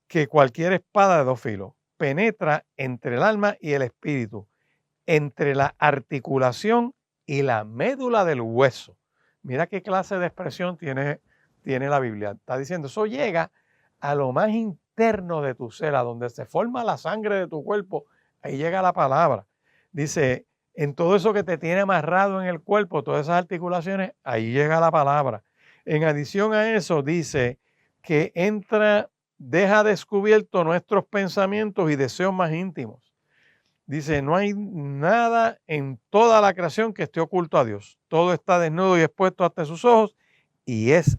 S1: que cualquier espada de dos filos, penetra entre el alma y el espíritu, entre la articulación y la médula del hueso. Mira qué clase de expresión tiene la Biblia. Está diciendo, eso llega a lo más interno de tu ser, a donde se forma la sangre de tu cuerpo, ahí llega la palabra. Dice, en todo eso que te tiene amarrado en el cuerpo, todas esas articulaciones, ahí llega la palabra. En adición a eso, dice que deja descubierto nuestros pensamientos y deseos más íntimos. Dice, no hay nada en toda la creación que esté oculto a Dios. Todo está desnudo y expuesto ante sus ojos y es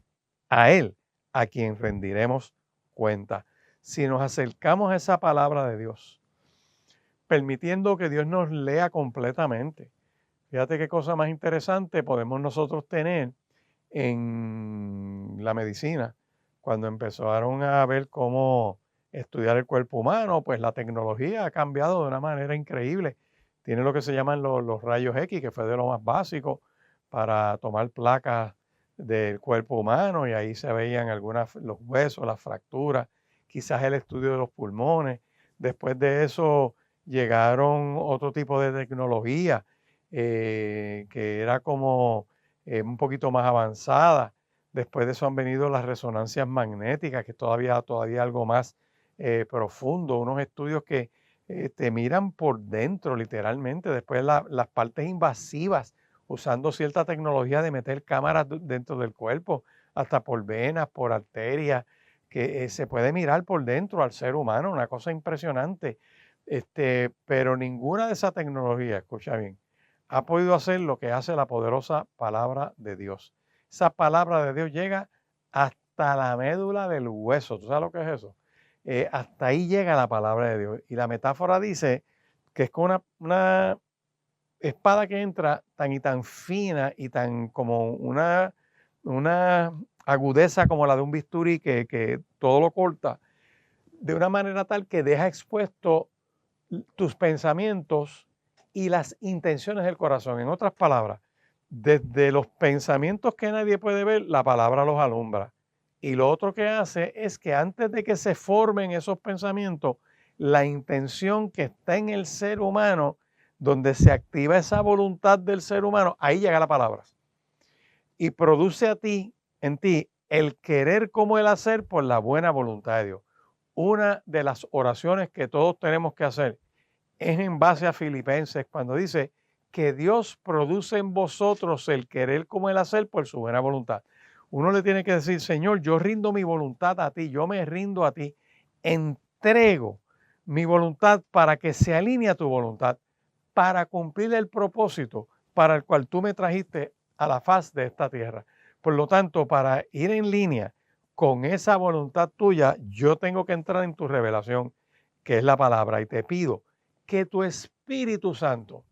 S1: a Él a quien rendiremos cuenta. Si nos acercamos a esa palabra de Dios, permitiendo que Dios nos lea completamente. Fíjate qué cosa más interesante podemos nosotros tener en la medicina. Cuando empezaron a ver cómo estudiar el cuerpo humano, pues la tecnología ha cambiado de una manera increíble. Tiene lo que se llaman los rayos X, que fue de lo más básico para tomar placas del cuerpo humano y ahí se veían los huesos, las fracturas, quizás el estudio de los pulmones. Después de eso llegaron otro tipo de tecnología que era como un poquito más avanzada. Después de eso han venido las resonancias magnéticas, que todavía algo más profundo, unos estudios que te miran por dentro literalmente. Después las partes invasivas, usando cierta tecnología de meter cámaras dentro del cuerpo, hasta por venas, por arterias, que se puede mirar por dentro al ser humano, una cosa impresionante. Pero ninguna de esa tecnología, escucha bien, ha podido hacer lo que hace la poderosa palabra de Dios. Esa palabra de Dios llega hasta la médula del hueso. ¿Tú sabes lo que es eso? Hasta ahí llega la palabra de Dios. Y la metáfora dice que es con una espada que entra tan y tan fina y tan como una agudeza como la de un bisturí que todo lo corta, de una manera tal que deja expuesto tus pensamientos y las intenciones del corazón. En otras palabras, desde los pensamientos que nadie puede ver, la palabra los alumbra. Y lo otro que hace es que antes de que se formen esos pensamientos, la intención que está en el ser humano, donde se activa esa voluntad del ser humano, ahí llega la palabra. Y produce en ti, el querer como el hacer por la buena voluntad de Dios. Una de las oraciones que todos tenemos que hacer es en base a Filipenses, cuando dice que Dios produce en vosotros el querer como el hacer por su buena voluntad. Uno le tiene que decir, Señor, yo rindo mi voluntad a ti, yo me rindo a ti, entrego mi voluntad para que se alinee a tu voluntad, para cumplir el propósito para el cual tú me trajiste a la faz de esta tierra. Por lo tanto, para ir en línea con esa voluntad tuya, yo tengo que entrar en tu revelación, que es la palabra, y te pido que tu Espíritu Santo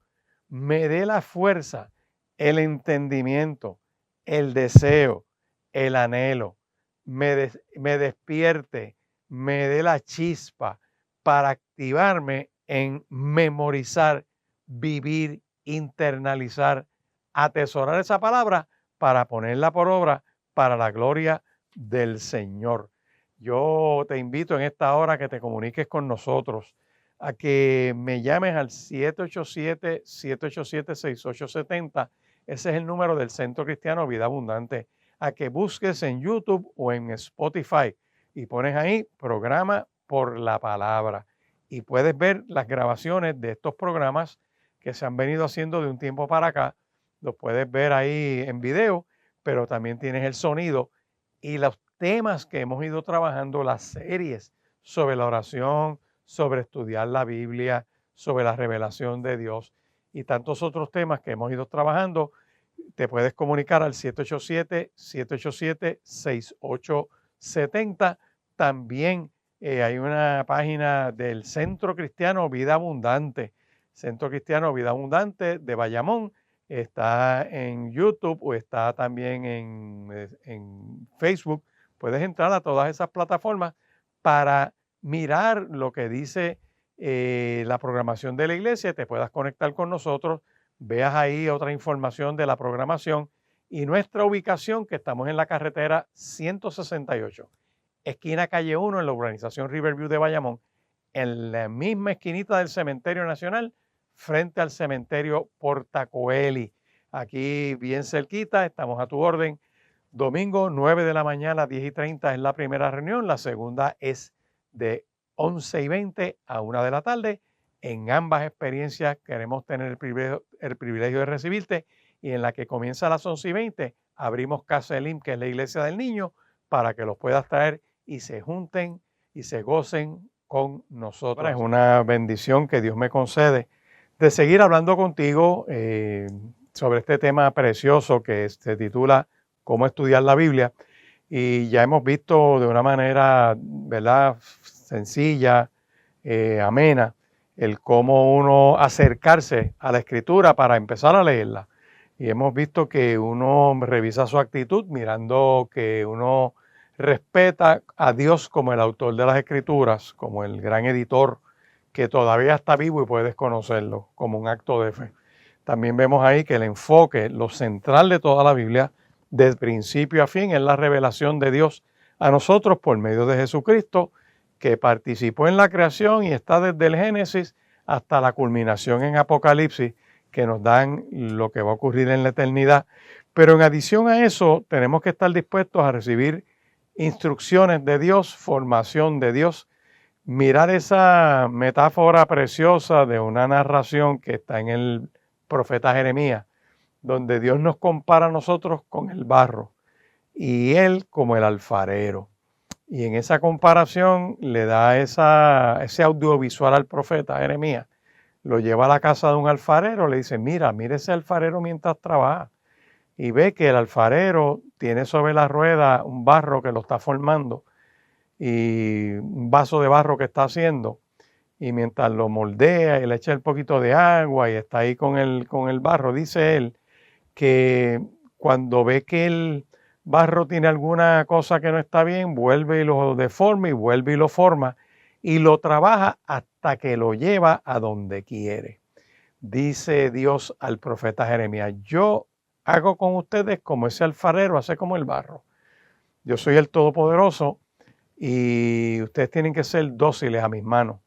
S1: me dé la fuerza, el entendimiento, el deseo, el anhelo, me despierte, me dé la chispa para activarme en memorizar, vivir, internalizar, atesorar esa palabra para ponerla por obra para la gloria del Señor. Yo te invito en esta hora que te comuniques con nosotros, a que me llames al 787-787-6870. Ese es el número del Centro Cristiano Vida Abundante. A que busques en YouTube o en Spotify y pones ahí Programa por la Palabra. Y puedes ver las grabaciones de estos programas que se han venido haciendo de un tiempo para acá. Los puedes ver ahí en video, pero también tienes el sonido y los temas que hemos ido trabajando, las series sobre la oración, sobre estudiar la Biblia, sobre la revelación de Dios y tantos otros temas que hemos ido trabajando. Te puedes comunicar al 787-787-6870. También hay una página del Centro Cristiano Vida Abundante. Centro Cristiano Vida Abundante de Bayamón. Está en YouTube o está también en Facebook. Puedes entrar a todas esas plataformas para mirar lo que dice la programación de la iglesia y te puedas conectar con nosotros, veas ahí otra información de la programación y nuestra ubicación, que estamos en la carretera 168, esquina calle 1 en la urbanización Riverview de Bayamón, en la misma esquinita del Cementerio Nacional, frente al cementerio Portacoeli. Aquí bien cerquita, estamos a tu orden. Domingo 9 de la mañana, 10:30 es la primera reunión, la segunda es de 11:20 a 1 de la tarde. En ambas experiencias queremos tener el privilegio de recibirte y en la que comienza a las 11:20 abrimos Casa Elim, que es la iglesia del niño, para que los puedas traer y se junten y se gocen con nosotros. Es una bendición que Dios me concede de seguir hablando contigo sobre este tema precioso que se titula Cómo estudiar la Biblia. Y ya hemos visto de una manera, ¿verdad?, sencilla, amena, el cómo uno acercarse a la Escritura para empezar a leerla. Y hemos visto que uno revisa su actitud mirando que uno respeta a Dios como el autor de las Escrituras, como el gran editor que todavía está vivo y puedes conocerlo como un acto de fe. También vemos ahí que el enfoque, lo central de toda la Biblia, de principio a fin, es la revelación de Dios a nosotros por medio de Jesucristo, que participó en la creación y está desde el Génesis hasta la culminación en Apocalipsis, que nos dan lo que va a ocurrir en la eternidad. Pero en adición a eso, tenemos que estar dispuestos a recibir instrucciones de Dios, formación de Dios, mirar esa metáfora preciosa de una narración que está en el profeta Jeremías, donde Dios nos compara a nosotros con el barro y Él como el alfarero. Y en esa comparación le da ese audiovisual al profeta Jeremías. Lo lleva a la casa de un alfarero, le dice, mira ese alfarero mientras trabaja. Y ve que el alfarero tiene sobre la rueda un barro que lo está formando y un vaso de barro que está haciendo. Y mientras lo moldea y le echa un poquito de agua y está ahí con el barro, dice él que cuando ve que el barro tiene alguna cosa que no está bien, vuelve y lo deforma y vuelve y lo forma y lo trabaja hasta que lo lleva a donde quiere. Dice Dios al profeta Jeremías, yo hago con ustedes como ese alfarero hace como el barro. Yo soy el Todopoderoso y ustedes tienen que ser dóciles a mis manos.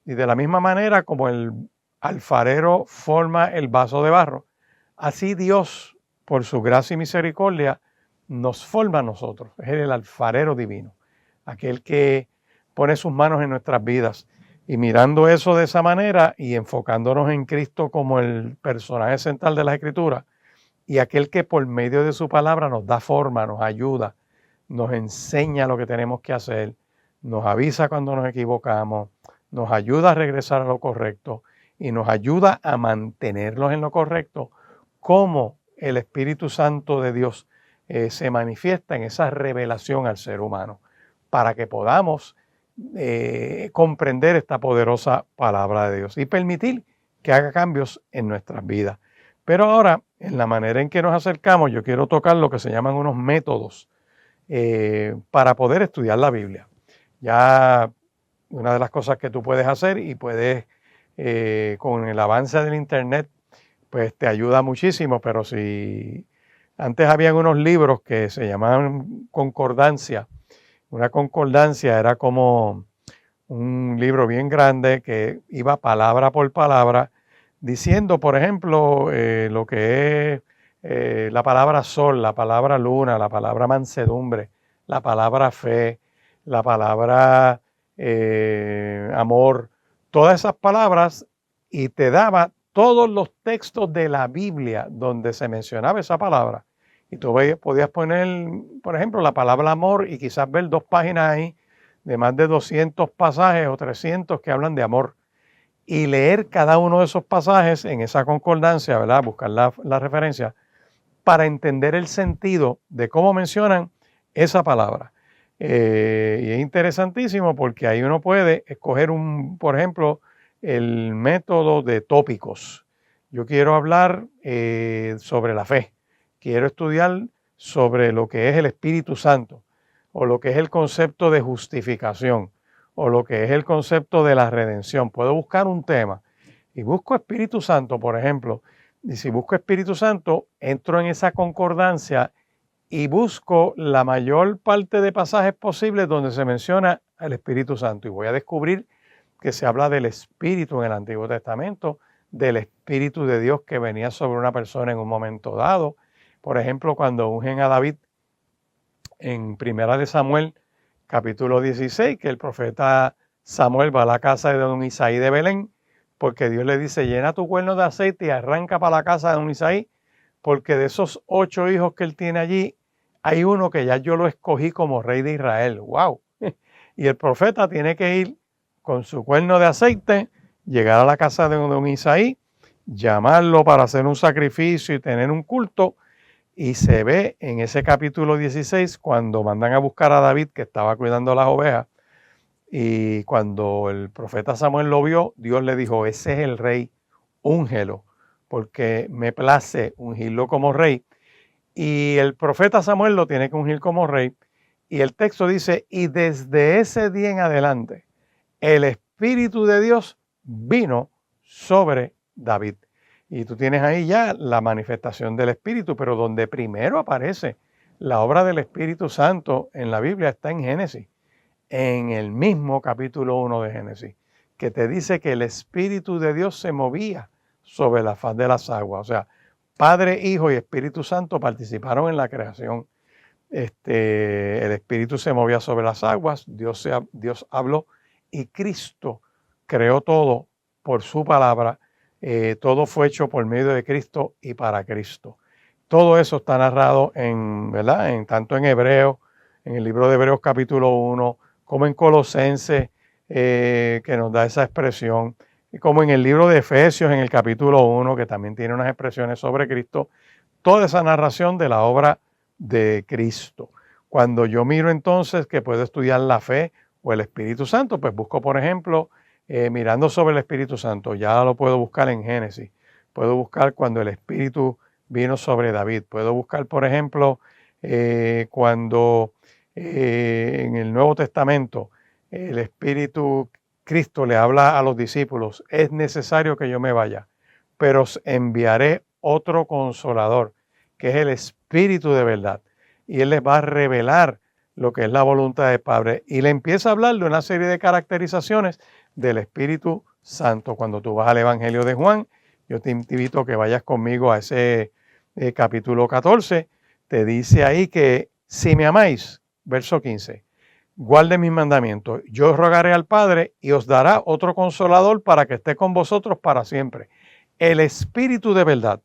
S1: Y de la misma manera como el alfarero forma el vaso de barro, así Dios, por su gracia y misericordia, nos forma a nosotros. Es el alfarero divino, aquel que pone sus manos en nuestras vidas. Y mirando eso de esa manera y enfocándonos en Cristo como el personaje central de las Escrituras y aquel que por medio de su palabra nos da forma, nos ayuda, nos enseña lo que tenemos que hacer, nos avisa cuando nos equivocamos, nos ayuda a regresar a lo correcto y nos ayuda a mantenernos en lo correcto, como el Espíritu Santo de Dios se manifiesta en esa revelación al ser humano, para que podamos comprender esta poderosa palabra de Dios y permitir que haga cambios en nuestras vidas. Pero ahora, en la manera en que nos acercamos, yo quiero tocar lo que se llaman unos métodos para poder estudiar la Biblia. Ya una de las cosas que tú puedes hacer y puedes, con el avance del Internet, pues te ayuda muchísimo. Pero si antes habían unos libros que se llamaban concordancia, una concordancia era como un libro bien grande que iba palabra por palabra diciendo, por ejemplo, lo que es la palabra sol, la palabra luna, la palabra mansedumbre, la palabra fe, la palabra amor, todas esas palabras, y te daba todos los textos de la Biblia donde se mencionaba esa palabra. Y tú podías poner, por ejemplo, la palabra amor y quizás ver 2 páginas ahí de más de 200 pasajes o 300 que hablan de amor. Y leer cada uno de esos pasajes en esa concordancia, ¿verdad? Buscar la referencia para entender el sentido de cómo mencionan esa palabra. Y es interesantísimo porque ahí uno puede escoger por ejemplo, el método de tópicos. Yo quiero hablar sobre la fe. Quiero estudiar sobre lo que es el Espíritu Santo, o lo que es el concepto de justificación, o lo que es el concepto de la redención. Puedo buscar un tema y busco Espíritu Santo, por ejemplo, y si busco Espíritu Santo, entro en esa concordancia y busco la mayor parte de pasajes posibles donde se menciona el Espíritu Santo, y voy a descubrir que se habla del Espíritu en el Antiguo Testamento, del Espíritu de Dios que venía sobre una persona en un momento dado. Por ejemplo, cuando ungen a David en Primera de Samuel, capítulo 16, que el profeta Samuel va a la casa de don Isaí de Belén, porque Dios le dice, llena tu cuerno de aceite y arranca para la casa de don Isaí, porque de esos 8 hijos que él tiene allí, hay uno que ya yo lo escogí como rey de Israel. ¡Wow! Y el profeta tiene que ir con su cuerno de aceite, llegar a la casa de don Isaí, llamarlo para hacer un sacrificio y tener un culto. Y se ve en ese capítulo 16 cuando mandan a buscar a David, que estaba cuidando las ovejas, y cuando el profeta Samuel lo vio, Dios le dijo, ese es el rey, úngelo, porque me place ungirlo como rey. Y el profeta Samuel lo tiene que ungir como rey. Y el texto dice, y desde ese día en adelante, el Espíritu de Dios vino sobre David. Y tú tienes ahí ya la manifestación del Espíritu, pero donde primero aparece la obra del Espíritu Santo en la Biblia está en Génesis, en el mismo capítulo 1 de Génesis, que te dice que el Espíritu de Dios se movía sobre la faz de las aguas. O sea, Padre, Hijo y Espíritu Santo participaron en la creación. El Espíritu se movía sobre las aguas, Dios habló y Cristo creó todo por su palabra. Todo fue hecho por medio de Cristo y para Cristo. Todo eso está narrado ¿verdad? Tanto en Hebreos, en el libro de Hebreos capítulo 1, como en Colosenses, que nos da esa expresión, y como en el libro de Efesios, en el capítulo 1, que también tiene unas expresiones sobre Cristo. Toda esa narración de la obra de Cristo. Cuando yo miro entonces que puedo estudiar la fe o el Espíritu Santo, pues busco, por ejemplo, mirando sobre el Espíritu Santo, ya lo puedo buscar en Génesis. Puedo buscar cuando el Espíritu vino sobre David. Puedo buscar, por ejemplo, cuando en el Nuevo Testamento el Espíritu Cristo le habla a los discípulos, es necesario que yo me vaya, pero os enviaré otro consolador, que es el Espíritu de verdad. Y Él les va a revelar lo que es la voluntad del Padre. Y le empieza a hablar de una serie de caracterizaciones del Espíritu Santo. Cuando tú vas al Evangelio de Juan, yo te invito a que vayas conmigo a ese capítulo 14. Te dice ahí que si me amáis, verso 15, guarde mis mandamientos. Yo rogaré al Padre y os dará otro consolador para que esté con vosotros para siempre. El Espíritu de verdad,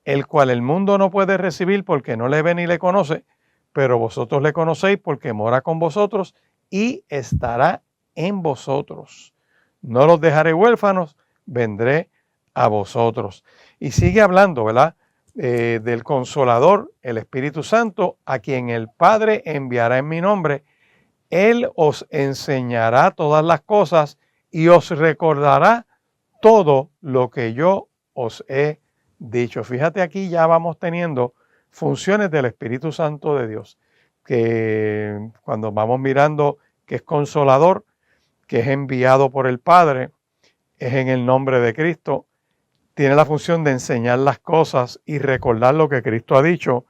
S1: el cual el mundo no puede recibir porque no le ve ni le conoce, pero vosotros le conocéis porque mora con vosotros y estará en vosotros. No los dejaré huérfanos, vendré a vosotros. Y sigue hablando, ¿verdad? Del Consolador, el Espíritu Santo, a quien el Padre enviará en mi nombre. Él os enseñará todas las cosas y os recordará todo lo que yo os he dicho. Fíjate, aquí ya vamos teniendo funciones del Espíritu Santo de Dios, que cuando vamos mirando que es consolador, que es enviado por el Padre, es en el nombre de Cristo, tiene la función de enseñar las cosas y recordar lo que Cristo ha dicho,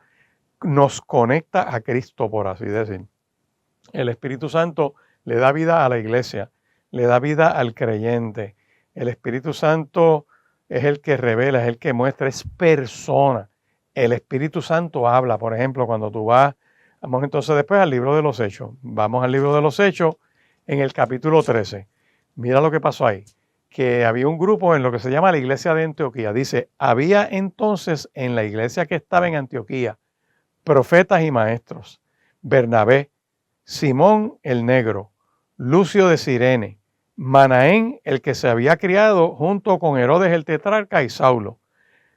S1: nos conecta a Cristo, por así decir. El Espíritu Santo le da vida a la iglesia, le da vida al creyente. El Espíritu Santo es el que revela, es el que muestra, es persona. El Espíritu Santo habla, por ejemplo, cuando tú vamos entonces después al libro de los Hechos. Vamos al libro de los Hechos en el capítulo 13. Mira lo que pasó ahí, que había un grupo en lo que se llama la iglesia de Antioquía. Dice, había entonces en la iglesia que estaba en Antioquía profetas y maestros, Bernabé, Simón el Negro, Lucio de Cirene, Manaén, el que se había criado junto con Herodes el tetrarca y Saulo,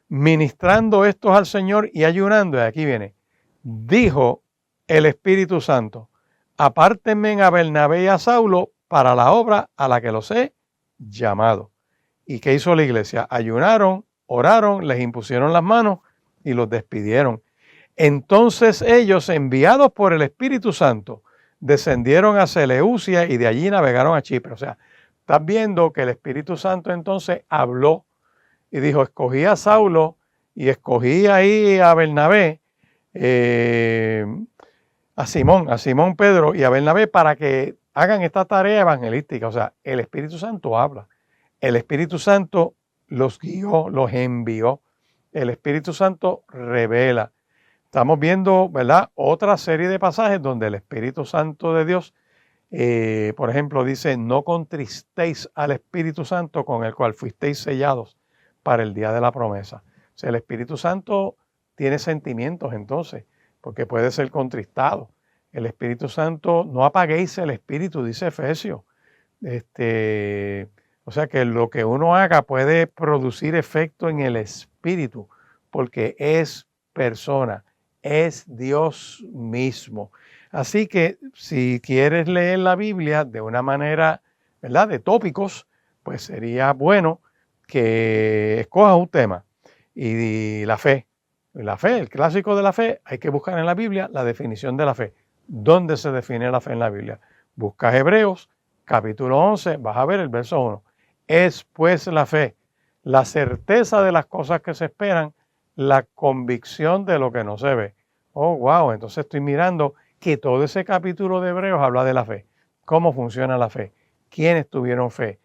S1: ministrando estos al Señor y ayunando. Y aquí viene, dijo el Espíritu Santo, apártenme a Bernabé y a Saulo para la obra a la que los he llamado. ¿Y qué hizo la iglesia? Ayunaron, oraron, les impusieron las manos y los despidieron. Entonces ellos, enviados por el Espíritu Santo, descendieron a Seleucia y de allí navegaron a Chipre. O sea, estás viendo que el Espíritu Santo entonces habló y dijo, escogí a Saulo y escogí ahí a Bernabé, a Simón Pedro y a Bernabé para que hagan esta tarea evangelística. O sea, el Espíritu Santo habla. El Espíritu Santo los guió, los envió. El Espíritu Santo revela. Estamos viendo, ¿verdad?, otra serie de pasajes donde el Espíritu Santo de Dios, por ejemplo, dice, no contristéis al Espíritu Santo con el cual fuisteis sellados para el día de la promesa. O sea, el Espíritu Santo tiene sentimientos entonces, porque puede ser contristado. El Espíritu Santo, no apaguéis el Espíritu, dice Efesios. O sea que lo que uno haga puede producir efecto en el Espíritu, porque es persona. Es Dios mismo. Así que si quieres leer la Biblia de una manera, ¿verdad?, de tópicos, pues sería bueno que escojas un tema. Y la fe, el clásico de la fe, hay que buscar en la Biblia la definición de la fe. ¿Dónde se define la fe en la Biblia? Busca Hebreos, capítulo 11, vas a ver el verso 1. Es pues la fe, la certeza de las cosas que se esperan, la convicción de lo que no se ve. Oh, wow, entonces estoy mirando que todo ese capítulo de Hebreos habla de la fe. ¿Cómo funciona la fe? ¿Quiénes tuvieron fe?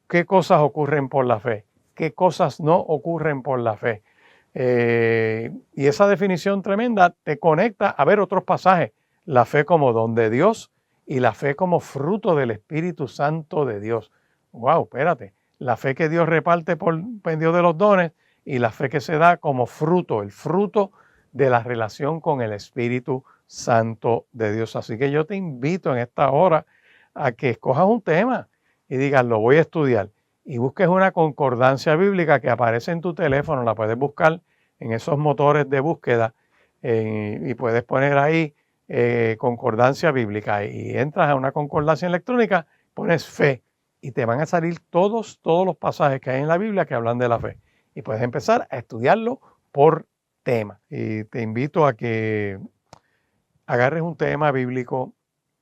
S1: ¿Qué cosas ocurren por la fe? ¿Qué cosas no ocurren por la fe? Y esa definición tremenda te conecta a ver otros pasajes. La fe como don de Dios y la fe como fruto del Espíritu Santo de Dios. Wow, espérate. La fe que Dios reparte por medio de los dones y la fe que se da como fruto, el fruto de la relación con el Espíritu Santo de Dios. Así que yo te invito en esta hora a que escojas un tema y digas, lo voy a estudiar. Y busques una concordancia bíblica que aparece en tu teléfono, la puedes buscar en esos motores de búsqueda y puedes poner ahí concordancia bíblica y entras a una concordancia electrónica, pones fe y te van a salir todos los pasajes que hay en la Biblia que hablan de la fe. Y puedes empezar a estudiarlo por tema. Y te invito a que agarres un tema bíblico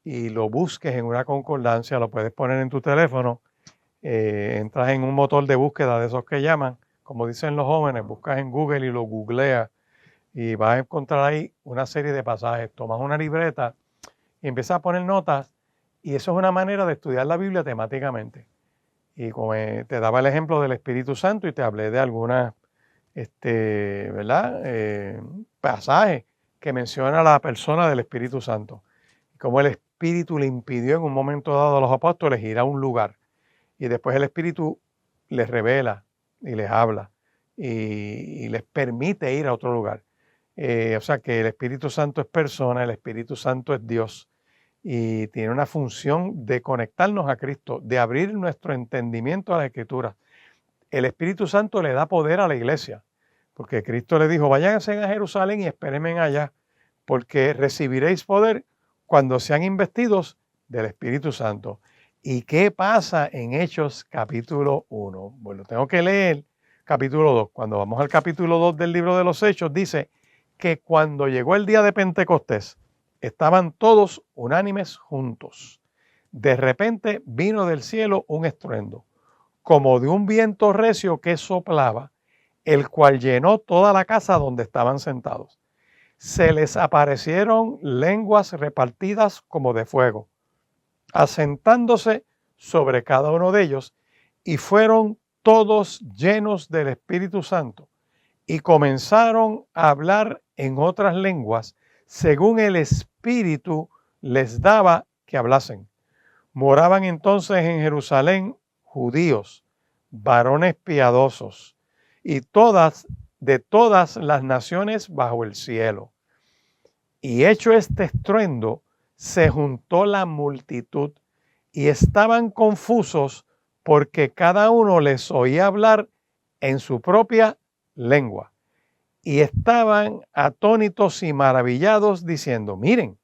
S1: y lo busques en una concordancia, lo puedes poner en tu teléfono, entras en un motor de búsqueda de esos que llaman, como dicen los jóvenes, buscas en Google y lo googleas y vas a encontrar ahí una serie de pasajes. Tomas una libreta y empiezas a poner notas y eso es una manera de estudiar la Biblia temáticamente. Y como te daba el ejemplo del Espíritu Santo y te hablé de algunas pasajes que menciona la persona del Espíritu Santo. Como el Espíritu le impidió en un momento dado a los apóstoles ir a un lugar. Y después el Espíritu les revela y les habla y les permite ir a otro lugar. O sea que el Espíritu Santo es persona, el Espíritu Santo es Dios y tiene una función de conectarnos a Cristo, de abrir nuestro entendimiento a la Escritura. El Espíritu Santo le da poder a la iglesia, porque Cristo le dijo, váyanse a Jerusalén y espérenme allá, porque recibiréis poder cuando sean investidos del Espíritu Santo. ¿Y qué pasa en Hechos capítulo 1? Bueno, tengo que leer capítulo 2. Cuando vamos al capítulo 2 del libro de los Hechos, dice que cuando llegó el día de Pentecostés, estaban todos unánimes juntos. De repente vino del cielo un estruendo, como de un viento recio que soplaba, el cual llenó toda la casa donde estaban sentados. Se les aparecieron lenguas repartidas como de fuego, asentándose sobre cada uno de ellos, y fueron todos llenos del Espíritu Santo, y comenzaron a hablar en otras lenguas, según el Espíritu les daba que hablasen. Moraban entonces en Jerusalén judíos, varones piadosos, y de todas las naciones bajo el cielo. Y hecho este estruendo, se juntó la multitud, y estaban confusos, porque cada uno les oía hablar en su propia lengua. Y estaban atónitos y maravillados, diciendo: miren,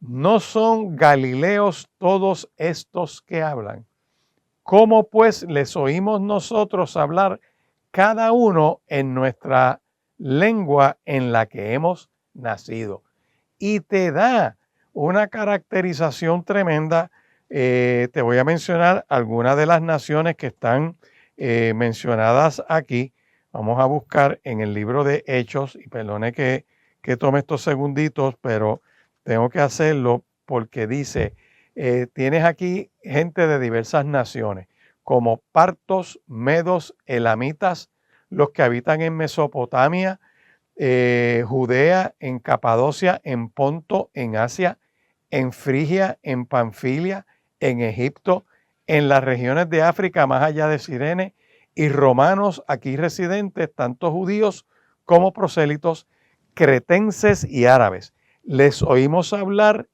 S1: ¿no son galileos todos estos que hablan? ¿Cómo pues les oímos nosotros hablar cada uno en nuestra lengua en la que hemos nacido? Y te da una caracterización tremenda. Te voy a mencionar algunas de las naciones que están mencionadas aquí. Vamos a buscar en el libro de Hechos, y perdone que tome estos segunditos, pero tengo que hacerlo porque dice, tienes aquí gente de diversas naciones, como partos, medos, elamitas, los que habitan en Mesopotamia, Judea, en Capadocia, en Ponto, en Asia, en Frigia, en Panfilia, en Egipto, en las regiones de África más allá de Cirene, y romanos aquí residentes, tanto judíos como prosélitos, cretenses y árabes. Les oímos hablar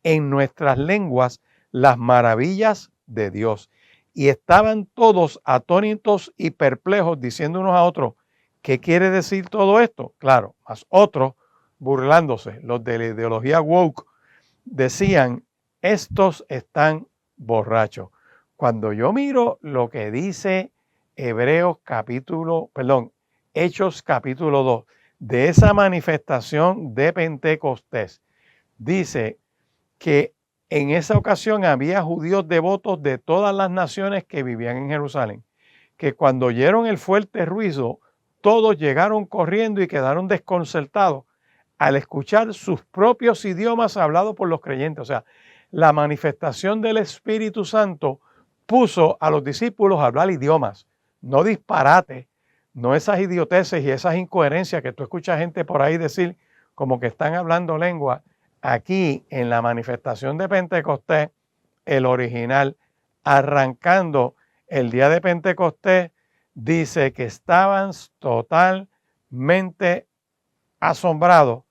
S1: en nuestras lenguas las maravillas de Dios. Y estaban todos atónitos y perplejos, diciendo unos a otros: ¿qué quiere decir todo esto? Claro, más otros, burlándose, los de la ideología woke, decían: estos están borrachos. Cuando yo miro lo que dice Hechos capítulo 2, de esa manifestación de Pentecostés, dice que en esa ocasión había judíos devotos de todas las naciones que vivían en Jerusalén, que cuando oyeron el fuerte ruido, todos llegaron corriendo y quedaron desconcertados al escuchar sus propios idiomas hablados por los creyentes. O sea, la manifestación del Espíritu Santo puso a los discípulos a hablar idiomas, no disparate, no esas idioteces y esas incoherencias que tú escuchas gente por ahí decir como que están hablando lengua. Aquí en la manifestación de Pentecostés, el original, arrancando el día de Pentecostés, dice que estaban totalmente asombrados.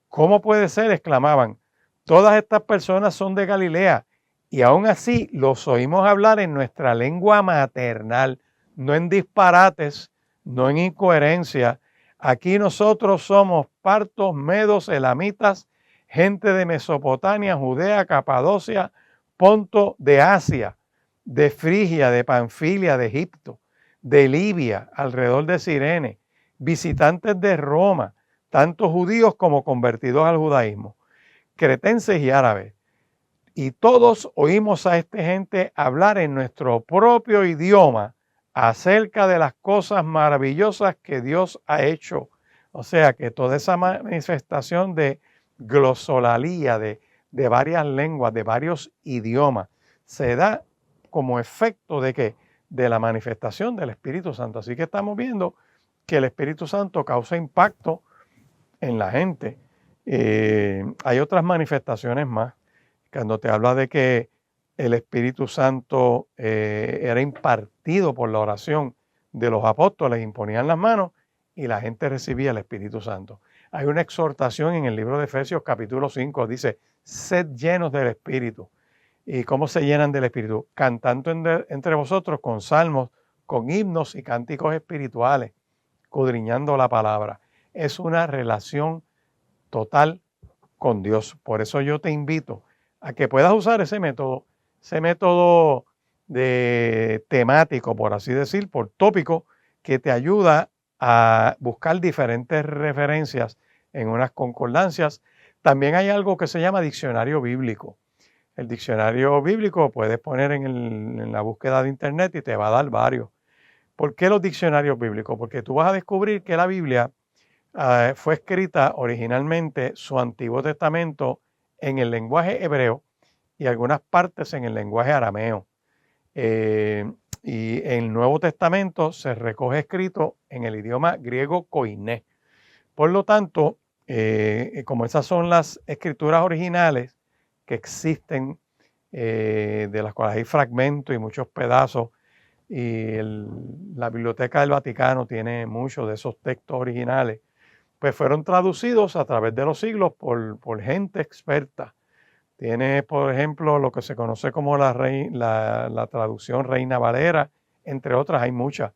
S1: ¿Cómo puede ser?, exclamaban. Todas estas personas son de Galilea, y aún así los oímos hablar en nuestra lengua maternal, no en disparates, no en incoherencia. Aquí nosotros somos partos, medos, elamitas, gente de Mesopotamia, Judea, Capadocia, Ponto, de Asia, de Frigia, de Panfilia, de Egipto, de Libia, alrededor de Cirene, visitantes de Roma, tanto judíos como convertidos al judaísmo, cretenses y árabes. Y todos oímos a esta gente hablar en nuestro propio idioma acerca de las cosas maravillosas que Dios ha hecho. O sea que toda esa manifestación de glosolalía, de varias lenguas, de varios idiomas, se da como efecto de que de la manifestación del Espíritu Santo. Así que estamos viendo que el Espíritu Santo causa impacto en la gente. Hay otras manifestaciones más. Cuando te habla de que el Espíritu Santo era impartido por la oración de los apóstoles, imponían las manos y la gente recibía el Espíritu Santo. Hay una exhortación en el libro de Efesios capítulo 5, dice: sed llenos del Espíritu. ¿Y cómo se llenan del Espíritu? Cantando entre vosotros con salmos, con himnos y cánticos espirituales, escudriñando la palabra. Es una relación total con Dios. Por eso yo te invito a que puedas usar ese método de temático, por así decir, por tópico, que te ayuda a buscar diferentes referencias en unas concordancias. También hay algo que se llama diccionario bíblico. el diccionario bíblico puedes poner en la búsqueda de internet y te va a dar varios. ¿Por qué los diccionarios bíblicos? Porque tú vas a descubrir que la Biblia fue escrita originalmente, su Antiguo Testamento, en el lenguaje hebreo y algunas partes en el lenguaje arameo. Y el Nuevo Testamento se recoge escrito en el idioma griego koiné. Por lo tanto, como esas son las escrituras originales que existen, de las cuales hay fragmentos y muchos pedazos, y la Biblioteca del Vaticano tiene muchos de esos textos originales, pues fueron traducidos a través de los siglos por gente experta. Tiene, por ejemplo, lo que se conoce como la traducción Reina Valera, entre otras, hay muchas.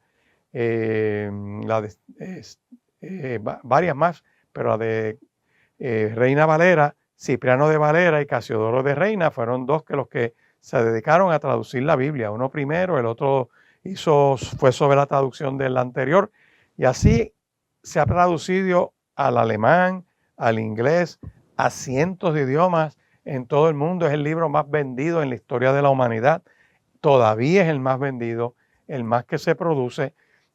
S1: Varias más, pero la de Reina Valera, Cipriano de Valera y Casiodoro de Reina fueron dos los que se dedicaron a traducir la Biblia. Uno primero, el otro fue sobre la traducción del anterior, y así se ha traducido al alemán, al inglés, a cientos de idiomas en todo el mundo. Es el libro más vendido en la historia de la humanidad. Todavía es el más vendido, el más que se produce.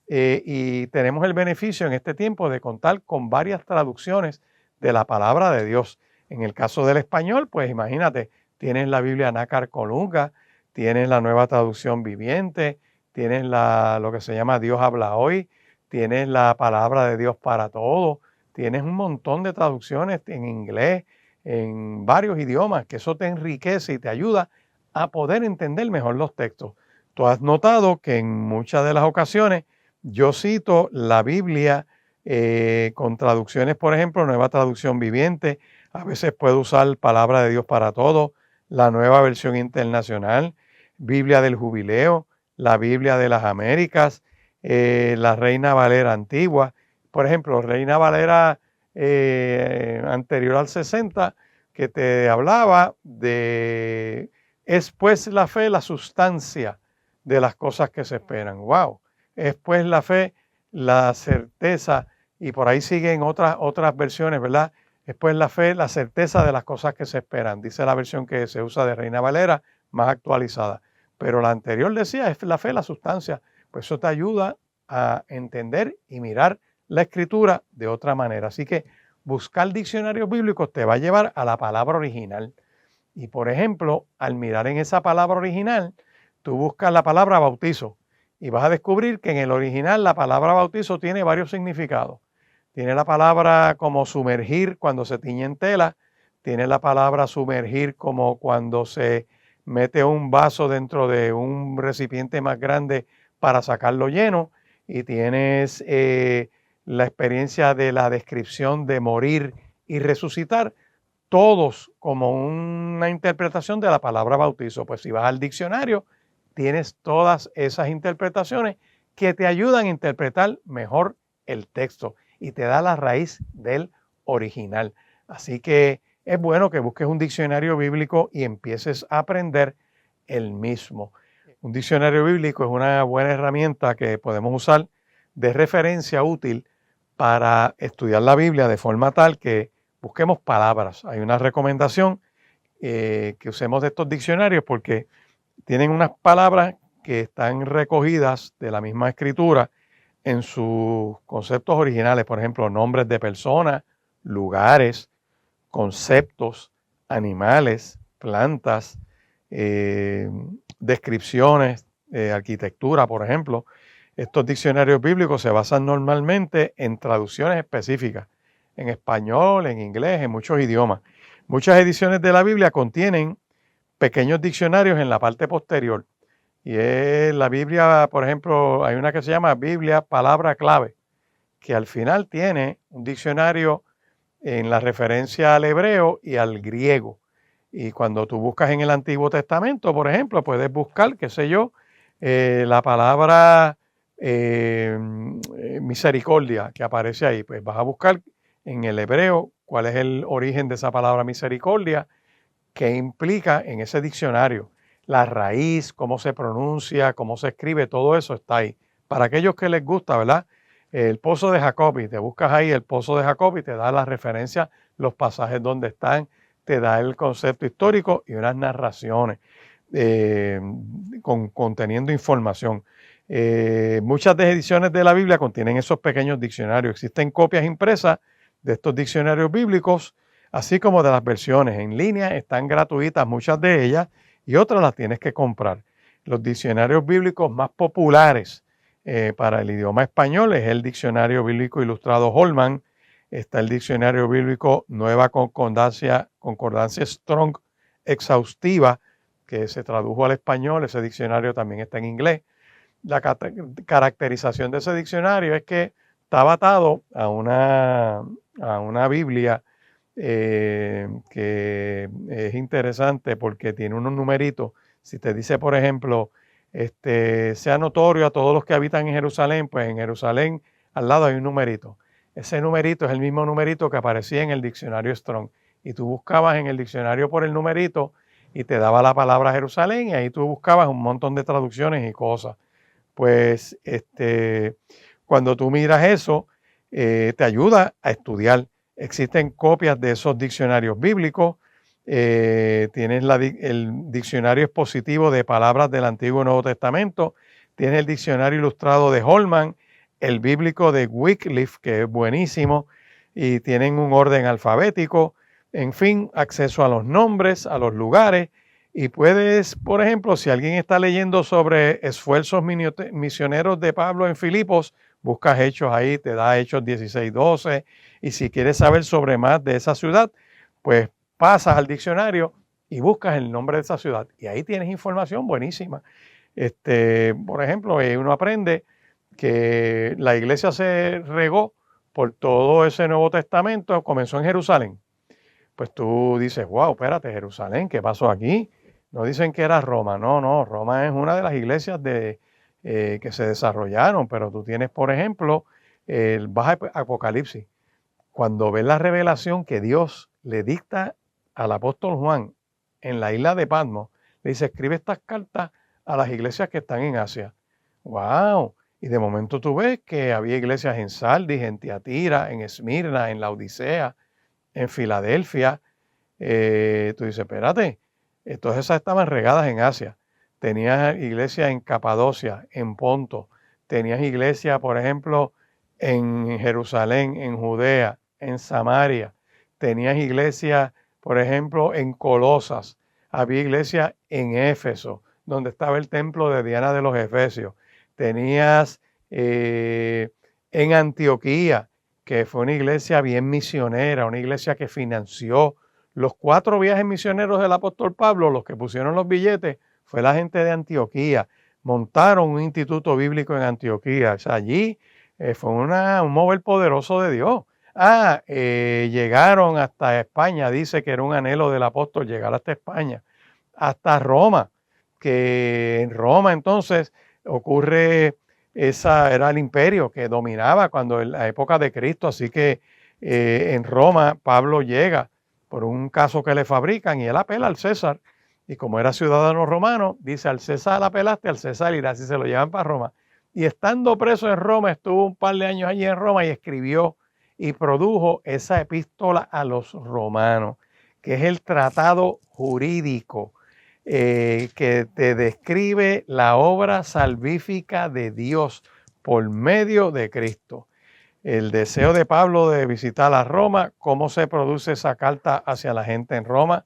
S1: Y tenemos el beneficio en este tiempo de contar con varias traducciones de la palabra de Dios. En el caso del español, pues imagínate, tienes la Biblia Nácar Colunga, tienes la Nueva Traducción Viviente, tienes lo que se llama Dios habla hoy, tienes la Palabra de Dios para todos, tienes un montón de traducciones en inglés, en varios idiomas, que eso te enriquece y te ayuda a poder entender mejor los textos. Tú has notado que en muchas de las ocasiones yo cito la Biblia con traducciones, por ejemplo, Nueva Traducción Viviente, a veces puedo usar Palabra de Dios para Todos, la Nueva Versión Internacional, Biblia del Jubileo, la Biblia de las Américas, la Reina Valera Antigua. Por ejemplo, Reina Valera anterior al 60, que te hablaba de, es pues la fe la sustancia de las cosas que se esperan. ¡Wow! Es pues la fe la certeza, y por ahí siguen otras versiones, ¿verdad? Es pues la fe la certeza de las cosas que se esperan. Dice la versión que se usa de Reina Valera, más actualizada. Pero la anterior decía, es la fe la sustancia. Pues eso te ayuda a entender y mirar la escritura de otra manera. Así que buscar diccionarios bíblicos te va a llevar a la palabra original. Y por ejemplo, al mirar en esa palabra original, tú buscas la palabra bautizo y vas a descubrir que en el original la palabra bautizo tiene varios significados. Tiene la palabra como sumergir cuando se tiñe en tela, tiene la palabra sumergir como cuando se mete un vaso dentro de un recipiente más grande para sacarlo lleno, y tienes la experiencia de la descripción de morir y resucitar, todos como una interpretación de la palabra bautizo. Pues si vas al diccionario, tienes todas esas interpretaciones que te ayudan a interpretar mejor el texto y te da la raíz del original. Así que es bueno que busques un diccionario bíblico y empieces a aprender el mismo. Un diccionario bíblico es una buena herramienta que podemos usar de referencia útil para estudiar la Biblia de forma tal que busquemos palabras. Hay una recomendación que usemos de estos diccionarios porque tienen unas palabras que están recogidas de la misma escritura en sus conceptos originales, por ejemplo, nombres de personas, lugares, conceptos, animales, plantas, descripciones, arquitectura, por ejemplo. Estos diccionarios bíblicos se basan normalmente en traducciones específicas, en español, en inglés, en muchos idiomas. Muchas ediciones de la Biblia contienen pequeños diccionarios en la parte posterior. Y es la Biblia, por ejemplo, hay una que se llama Biblia Palabra Clave, que al final tiene un diccionario en la referencia al hebreo y al griego. Y cuando tú buscas en el Antiguo Testamento, por ejemplo, puedes buscar, qué sé yo, la palabra misericordia que aparece ahí. Pues vas a buscar en el hebreo cuál es el origen de esa palabra misericordia, qué implica en ese diccionario. La raíz, cómo se pronuncia, cómo se escribe, todo eso está ahí. Para aquellos que les gusta, ¿verdad? El pozo de Jacob, y te buscas ahí el pozo de Jacob y te da la referencia, los pasajes donde están, te da el concepto histórico y unas narraciones conteniendo información. Muchas de ediciones de la Biblia contienen esos pequeños diccionarios. Existen copias impresas de estos diccionarios bíblicos, así como de las versiones en línea. Están gratuitas muchas de ellas y otras las tienes que comprar. Los diccionarios bíblicos más populares para el idioma español es el Diccionario Bíblico Ilustrado Holman. Está el Diccionario Bíblico Nueva Concordancia Strong Exhaustiva, que se tradujo al español. Ese diccionario también está en inglés. La caracterización de ese diccionario es que está atado a una Biblia que es interesante porque tiene unos numeritos. Si te dice, por ejemplo, sea notorio a todos los que habitan en Jerusalén, pues en Jerusalén al lado hay un numerito. Ese numerito es el mismo numerito que aparecía en el diccionario Strong. Y tú buscabas en el diccionario por el numerito y te daba la palabra Jerusalén y ahí tú buscabas un montón de traducciones y cosas. Pues cuando tú miras eso, te ayuda a estudiar. Existen copias de esos diccionarios bíblicos. Tienes el diccionario expositivo de palabras del Antiguo y Nuevo Testamento. Tienes el diccionario ilustrado de Holman, el bíblico de Wycliffe, que es buenísimo, y tienen un orden alfabético. En fin, acceso a los nombres, a los lugares. Y puedes, por ejemplo, si alguien está leyendo sobre esfuerzos misioneros de Pablo en Filipos, buscas Hechos ahí, te da Hechos 16:12. Y si quieres saber sobre más de esa ciudad, pues pasas al diccionario y buscas el nombre de esa ciudad. Y ahí tienes información buenísima. Por ejemplo, uno aprende que la iglesia se regó por todo ese Nuevo Testamento, comenzó en Jerusalén. Pues tú dices, wow, espérate, Jerusalén, ¿qué pasó aquí? No dicen que era Roma, no, Roma es una de las iglesias que se desarrollaron, pero tú tienes, por ejemplo, el Baja Apocalipsis. Cuando ves la revelación que Dios le dicta al apóstol Juan en la isla de Patmos, le dice, escribe estas cartas a las iglesias que están en Asia. ¡Wow! Y de momento tú ves que había iglesias en Sardis, en Tiatira, en Esmirna, en Laodicea, en Filadelfia. Tú dices, espérate, todas esas estaban regadas en Asia. Tenías iglesias en Capadocia, en Ponto. Tenías iglesias, por ejemplo, en Jerusalén, en Judea, en Samaria. Tenías iglesias, por ejemplo, en Colosas. Había iglesia en Éfeso, donde estaba el templo de Diana de los Efesios. Tenías en Antioquía, que fue una iglesia bien misionera, una iglesia que financió los 4 viajes misioneros del apóstol Pablo. Los que pusieron los billetes fue la gente de Antioquía. Montaron un instituto bíblico en Antioquía. O sea, allí fue un mover poderoso de Dios. Llegaron hasta España. Dice que era un anhelo del apóstol llegar hasta España. Hasta Roma, que en Roma entonces ocurre... era el imperio que dominaba cuando en la época de Cristo, así que en Roma Pablo llega por un caso que le fabrican y él apela al César, y como era ciudadano romano, dice, al César apelaste, al César irás, y se lo llevan para Roma. Y estando preso en Roma, estuvo un par de años allí en Roma y escribió y produjo esa epístola a los romanos, que es el tratado jurídico que te describe la obra salvífica de Dios por medio de Cristo. El deseo de Pablo de visitar a Roma, cómo se produce esa carta hacia la gente en Roma,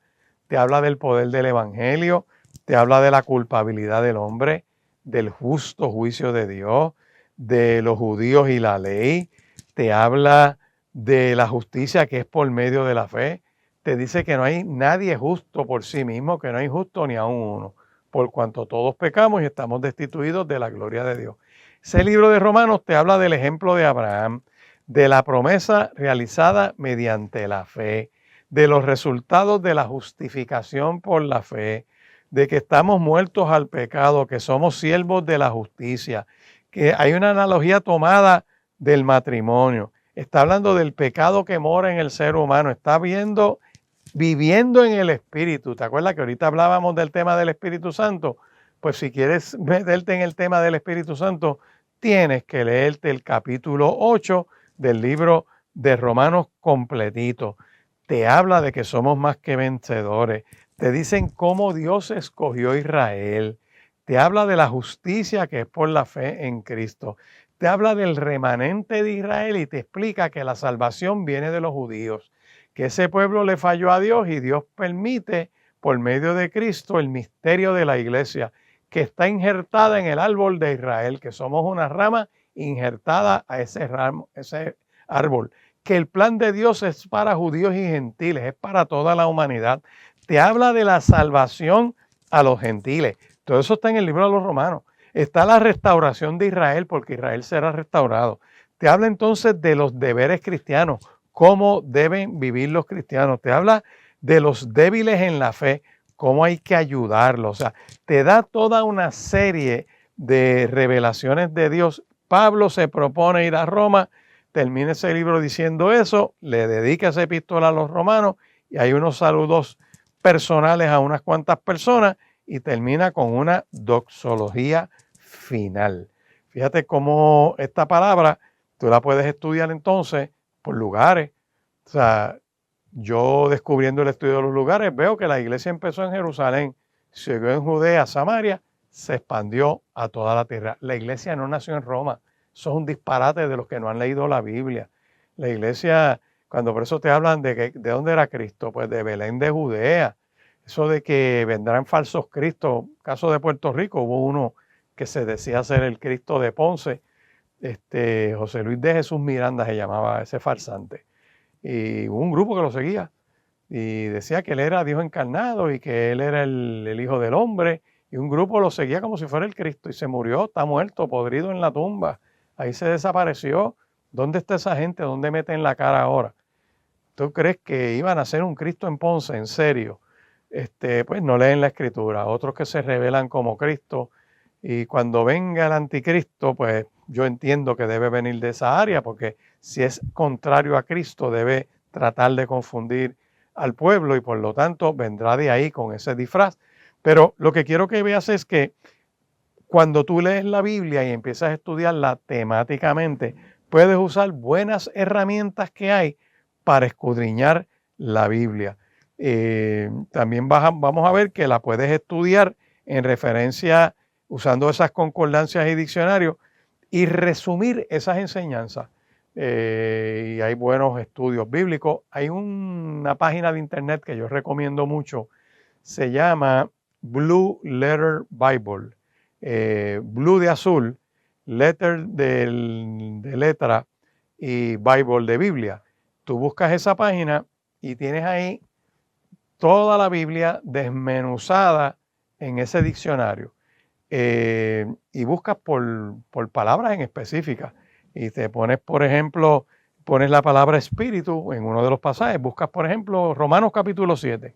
S1: te habla del poder del Evangelio, te habla de la culpabilidad del hombre, del justo juicio de Dios, de los judíos y la ley, te habla de la justicia que es por medio de la fe. Te dice que no hay nadie justo por sí mismo, que no hay justo ni aun uno, por cuanto todos pecamos y estamos destituidos de la gloria de Dios. Ese libro de Romanos te habla del ejemplo de Abraham, de la promesa realizada mediante la fe, de los resultados de la justificación por la fe, de que estamos muertos al pecado, que somos siervos de la justicia, que hay una analogía tomada del matrimonio. Está hablando del pecado que mora en el ser humano, está viviendo en el Espíritu. ¿Te acuerdas que ahorita hablábamos del tema del Espíritu Santo? Pues si quieres meterte en el tema del Espíritu Santo, tienes que leerte el capítulo 8 del libro de Romanos completito. te habla de que somos más que vencedores, te dicen cómo Dios escogió a Israel, te habla de la justicia que es por la fe en Cristo, te habla del remanente de Israel y te explica que la salvación viene de los judíos, que ese pueblo le falló a Dios y Dios permite por medio de Cristo el misterio de la iglesia, que está injertada en el árbol de Israel, que somos una rama injertada a ese árbol, que el plan de Dios es para judíos y gentiles, es para toda la humanidad. Te habla de la salvación a los gentiles. Todo eso está en el libro de los Romanos. Está la restauración de Israel, porque Israel será restaurado. Te habla entonces de los deberes cristianos, cómo deben vivir los cristianos. Te habla de los débiles en la fe, cómo hay que ayudarlos. O sea, te da toda una serie de revelaciones de Dios. Pablo se propone ir a Roma, termina ese libro diciendo eso, le dedica esa epístola a los romanos y hay unos saludos personales a unas cuantas personas y termina con una doxología final. Fíjate cómo esta palabra tú la puedes estudiar entonces por lugares. O sea, yo descubriendo el estudio de los lugares veo que la iglesia empezó en Jerusalén, siguió en Judea, Samaria, se expandió a toda la tierra. La iglesia no nació en Roma. Eso es un disparate de los que no han leído la Biblia. La iglesia, cuando por eso te hablan de dónde era Cristo, pues de Belén de Judea. Eso de que vendrán falsos cristos, caso de Puerto Rico, hubo uno que se decía ser el Cristo de Ponce, José Luis de Jesús Miranda se llamaba ese farsante. Y hubo un grupo que lo seguía y decía que él era Dios encarnado y que él era el Hijo del Hombre. Y un grupo lo seguía como si fuera el Cristo y se murió, está muerto, podrido en la tumba. Ahí se desapareció. ¿Dónde está esa gente? ¿Dónde meten la cara ahora? ¿Tú crees que iban a hacer un Cristo en Ponce? ¿En serio? Pues no leen la Escritura. Otros que se revelan como Cristo. Y cuando venga el anticristo, pues yo entiendo que debe venir de esa área, porque si es contrario a Cristo, debe tratar de confundir al pueblo y por lo tanto vendrá de ahí con ese disfraz. Pero lo que quiero que veas es que cuando tú lees la Biblia y empiezas a estudiarla temáticamente, puedes usar buenas herramientas que hay para escudriñar la Biblia. También vamos a ver que la puedes estudiar en referencia usando esas concordancias y diccionarios y resumir esas enseñanzas. Y hay buenos estudios bíblicos. Hay una página de internet que yo recomiendo mucho, se llama Blue Letter Bible. Blue de azul, letter de letra y Bible de Biblia. Tú buscas esa página y tienes ahí toda la Biblia desmenuzada en ese diccionario. Y buscas por palabras en específicas y te pones, por ejemplo, pones la palabra espíritu en uno de los pasajes, buscas, por ejemplo, Romanos capítulo 7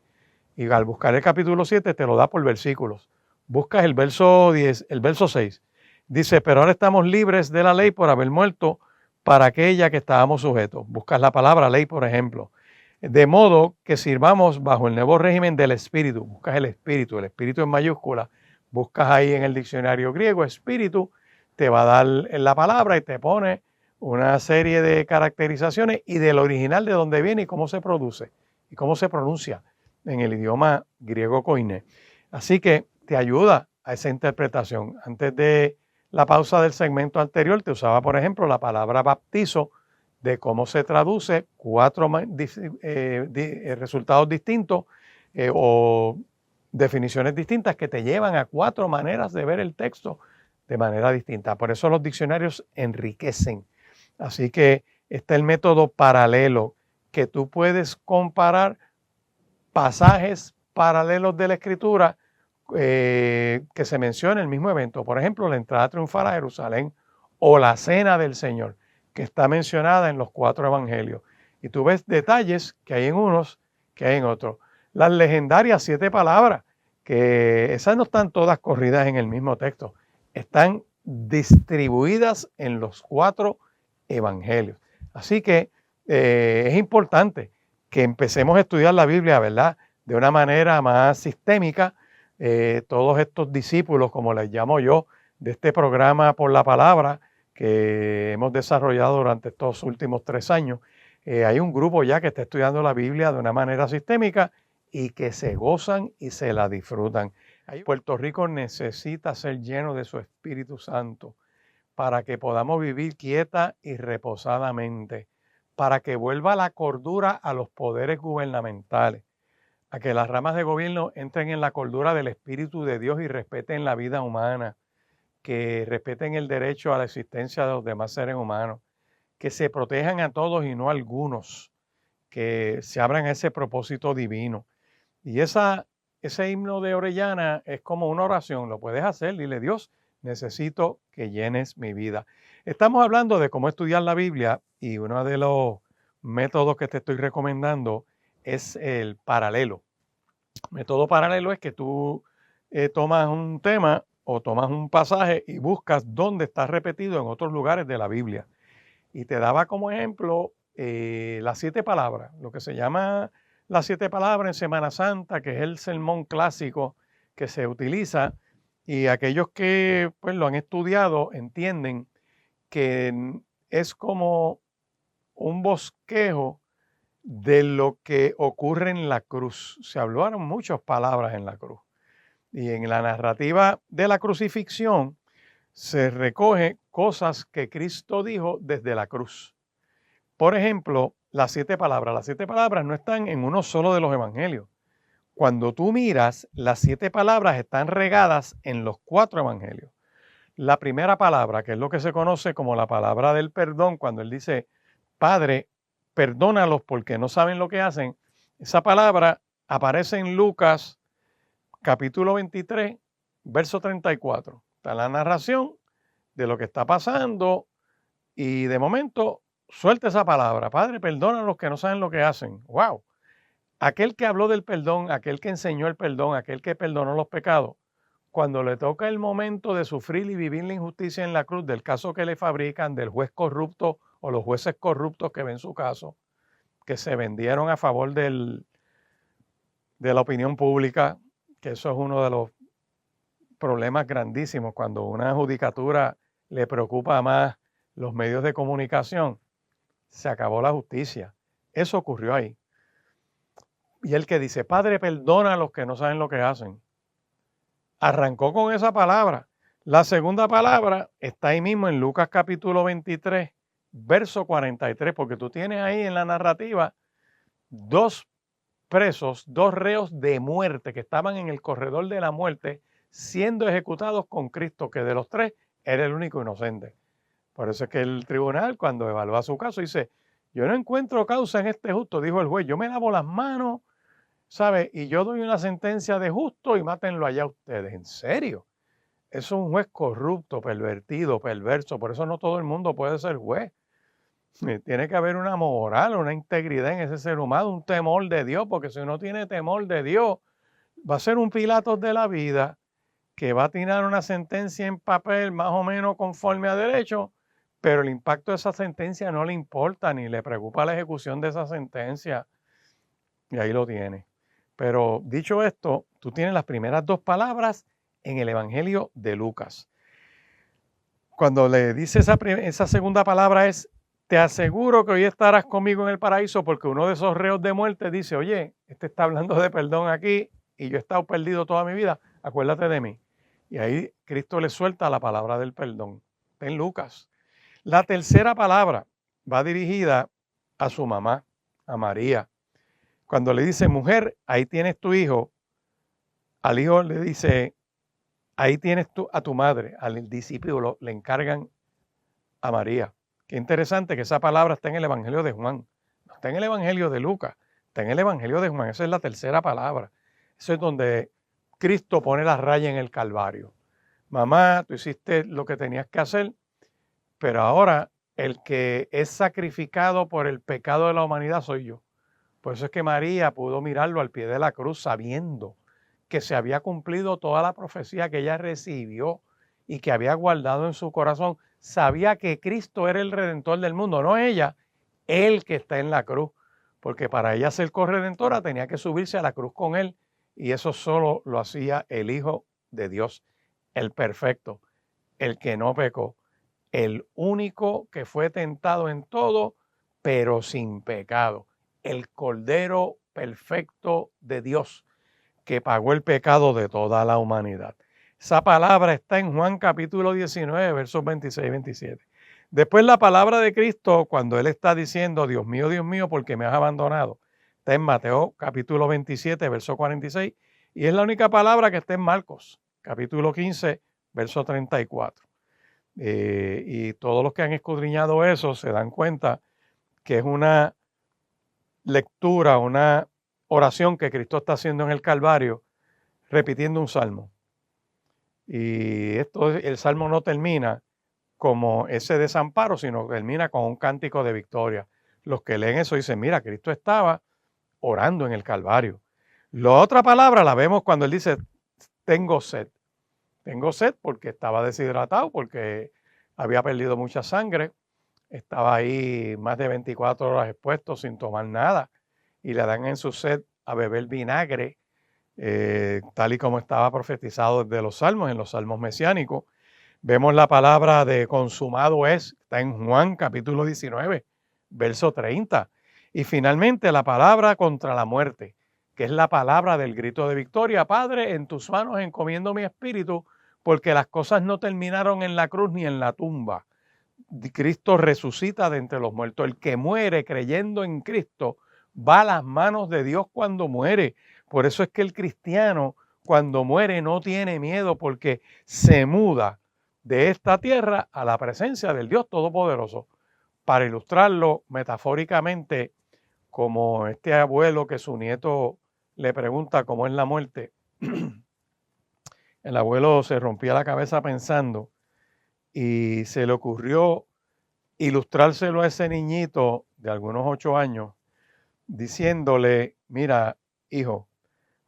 S1: y al buscar el capítulo 7 te lo da por versículos. Buscas el verso 10, el verso 6. Dice, pero ahora estamos libres de la ley por haber muerto para aquella que estábamos sujetos. Buscas la palabra ley, por ejemplo. De modo que sirvamos bajo el nuevo régimen del espíritu. Buscas el espíritu en mayúscula. Buscas ahí en el diccionario griego espíritu, te va a dar la palabra y te pone una serie de caracterizaciones y del original de dónde viene y cómo se produce y cómo se pronuncia en el idioma griego koiné. Así que te ayuda a esa interpretación. Antes de la pausa del segmento anterior te usaba, por ejemplo, la palabra baptizo, de cómo se traduce 4 resultados distintos o definiciones distintas que te llevan a 4 maneras de ver el texto de manera distinta. Por eso los diccionarios enriquecen. Así que está el método paralelo, que tú puedes comparar pasajes paralelos de la Escritura que se menciona en el mismo evento. Por ejemplo, la entrada triunfal a Jerusalén o la cena del Señor, que está mencionada en los 4 evangelios. Y tú ves detalles que hay en unos, que hay en otros. Las legendarias 7 palabras, que esas no están todas corridas en el mismo texto, están distribuidas en los 4 evangelios. Así que es importante que empecemos a estudiar la Biblia, ¿verdad?, de una manera más sistémica. Todos estos discípulos, como les llamo yo, de este programa por la palabra que hemos desarrollado durante estos últimos 3 años, Hay un grupo ya que está estudiando la Biblia de una manera sistémica y que se gozan y se la disfrutan. Puerto Rico necesita ser lleno de su Espíritu Santo para que podamos vivir quieta y reposadamente, para que vuelva la cordura a los poderes gubernamentales, a que las ramas de gobierno entren en la cordura del Espíritu de Dios y respeten la vida humana, que respeten el derecho a la existencia de los demás seres humanos, que se protejan a todos y no a algunos, que se abran a ese propósito divino. Y ese himno de Orellana es como una oración, lo puedes hacer, dile: Dios, necesito que llenes mi vida. Estamos hablando de cómo estudiar la Biblia y uno de los métodos que te estoy recomendando es el paralelo. Método paralelo es que tú tomas un tema o tomas un pasaje y buscas dónde está repetido en otros lugares de la Biblia. Y te daba como ejemplo las 7 palabras, lo que se llama las 7 palabras en Semana Santa, que es el sermón clásico que se utiliza, y aquellos que pues lo han estudiado entienden que es como un bosquejo de lo que ocurre en la cruz. Se hablaron muchas palabras en la cruz. Y en la narrativa de la crucifixión se recoge cosas que Cristo dijo desde la cruz. Por ejemplo, las 7 palabras. Las 7 palabras no están en uno solo de los evangelios. Cuando tú miras, las 7 palabras están regadas en los 4 evangelios. La primera palabra, que es lo que se conoce como la palabra del perdón, cuando él dice: Padre, perdónalos porque no saben lo que hacen, esa palabra aparece en Lucas capítulo 23, verso 34. Está la narración de lo que está pasando y de momento suelta esa palabra: Padre, perdona a los que no saben lo que hacen. ¡Wow! Aquel que habló del perdón, aquel que enseñó el perdón, aquel que perdonó los pecados, cuando le toca el momento de sufrir y vivir la injusticia en la cruz, del caso que le fabrican, del juez corrupto o los jueces corruptos que ven su caso, que se vendieron a favor de la opinión pública, que eso es uno de los problemas grandísimos cuando una judicatura le preocupa más los medios de comunicación. Se acabó la justicia. Eso ocurrió ahí. Y el que dice: Padre, perdona a los que no saben lo que hacen, arrancó con esa palabra. La segunda palabra está ahí mismo en Lucas capítulo 23, verso 43, porque tú tienes ahí en la narrativa 2 presos, 2 reos de muerte que estaban en el corredor de la muerte siendo ejecutados con Cristo, que de los 3 era el único inocente. Por eso es que el tribunal, cuando evalúa su caso, dice: yo no encuentro causa en este justo, dijo el juez, yo me lavo las manos, ¿sabe? Y yo doy una sentencia de justo y mátenlo allá ustedes. ¿En serio? Eso es un juez corrupto, pervertido, perverso. Por eso no todo el mundo puede ser juez. Tiene que haber una moral, una integridad en ese ser humano, un temor de Dios, porque si uno tiene temor de Dios, va a ser un Pilatos de la vida que va a tirar una sentencia en papel más o menos conforme a derecho, pero el impacto de esa sentencia no le importa ni le preocupa la ejecución de esa sentencia. Y ahí lo tiene. Pero dicho esto, tú tienes las primeras 2 palabras en el Evangelio de Lucas. Cuando le dice esa segunda palabra es: te aseguro que hoy estarás conmigo en el paraíso, porque uno de esos reos de muerte dice: oye, este está hablando de perdón aquí y yo he estado perdido toda mi vida, acuérdate de mí. Y ahí Cristo le suelta la palabra del perdón. Está en Lucas. La tercera palabra va dirigida a su mamá, a María. Cuando le dice: mujer, ahí tienes tu hijo, al hijo le dice: ahí tienes tú a tu madre. Al discípulo le encargan a María. Qué interesante que esa palabra está en el Evangelio de Juan, no está en el Evangelio de Lucas, está en el Evangelio de Juan. Esa es la tercera palabra. Eso es donde Cristo pone la raya en el Calvario. Mamá, tú hiciste lo que tenías que hacer, pero ahora el que es sacrificado por el pecado de la humanidad soy yo. Por eso es que María pudo mirarlo al pie de la cruz sabiendo que se había cumplido toda la profecía que ella recibió y que había guardado en su corazón. Sabía que Cristo era el Redentor del mundo, no ella, él que está en la cruz. Porque para ella ser corredentora tenía que subirse a la cruz con él, y eso solo lo hacía el Hijo de Dios, el perfecto, el que no pecó, el único que fue tentado en todo, pero sin pecado. El Cordero perfecto de Dios que pagó el pecado de toda la humanidad. Esa palabra está en Juan capítulo 19, versos 26 y 27. Después la palabra de Cristo, cuando Él está diciendo, Dios mío, ¿por qué me has abandonado? Está en Mateo capítulo 27, verso 46, y es la única palabra que está en Marcos, capítulo 15, verso 34. Y todos los que han escudriñado eso se dan cuenta que es una lectura, una oración que Cristo está haciendo en el Calvario, repitiendo un salmo. Y el salmo no termina como ese desamparo, sino que termina con un cántico de victoria. Los que leen eso dicen, mira, Cristo estaba orando en el Calvario. La otra palabra la vemos cuando Él dice, tengo sed. Tengo sed porque estaba deshidratado, porque había perdido mucha sangre, estaba ahí más de 24 horas expuesto sin tomar nada, y le dan en su sed a beber vinagre, tal y como estaba profetizado desde los salmos, en los salmos mesiánicos. Vemos la palabra de consumado es, está en Juan capítulo 19, verso 30. Y finalmente la palabra contra la muerte, que es la palabra del grito de victoria. Padre, en tus manos encomiendo mi espíritu, porque las cosas no terminaron en la cruz ni en la tumba. Cristo resucita de entre los muertos. El que muere creyendo en Cristo va a las manos de Dios cuando muere. Por eso es que el cristiano cuando muere no tiene miedo, porque se muda de esta tierra a la presencia del Dios Todopoderoso. Para ilustrarlo metafóricamente, como este abuelo que su nieto le pregunta cómo es la muerte, el abuelo se rompía la cabeza pensando y se le ocurrió ilustrárselo a ese niñito de algunos 8 años, diciéndole, mira, hijo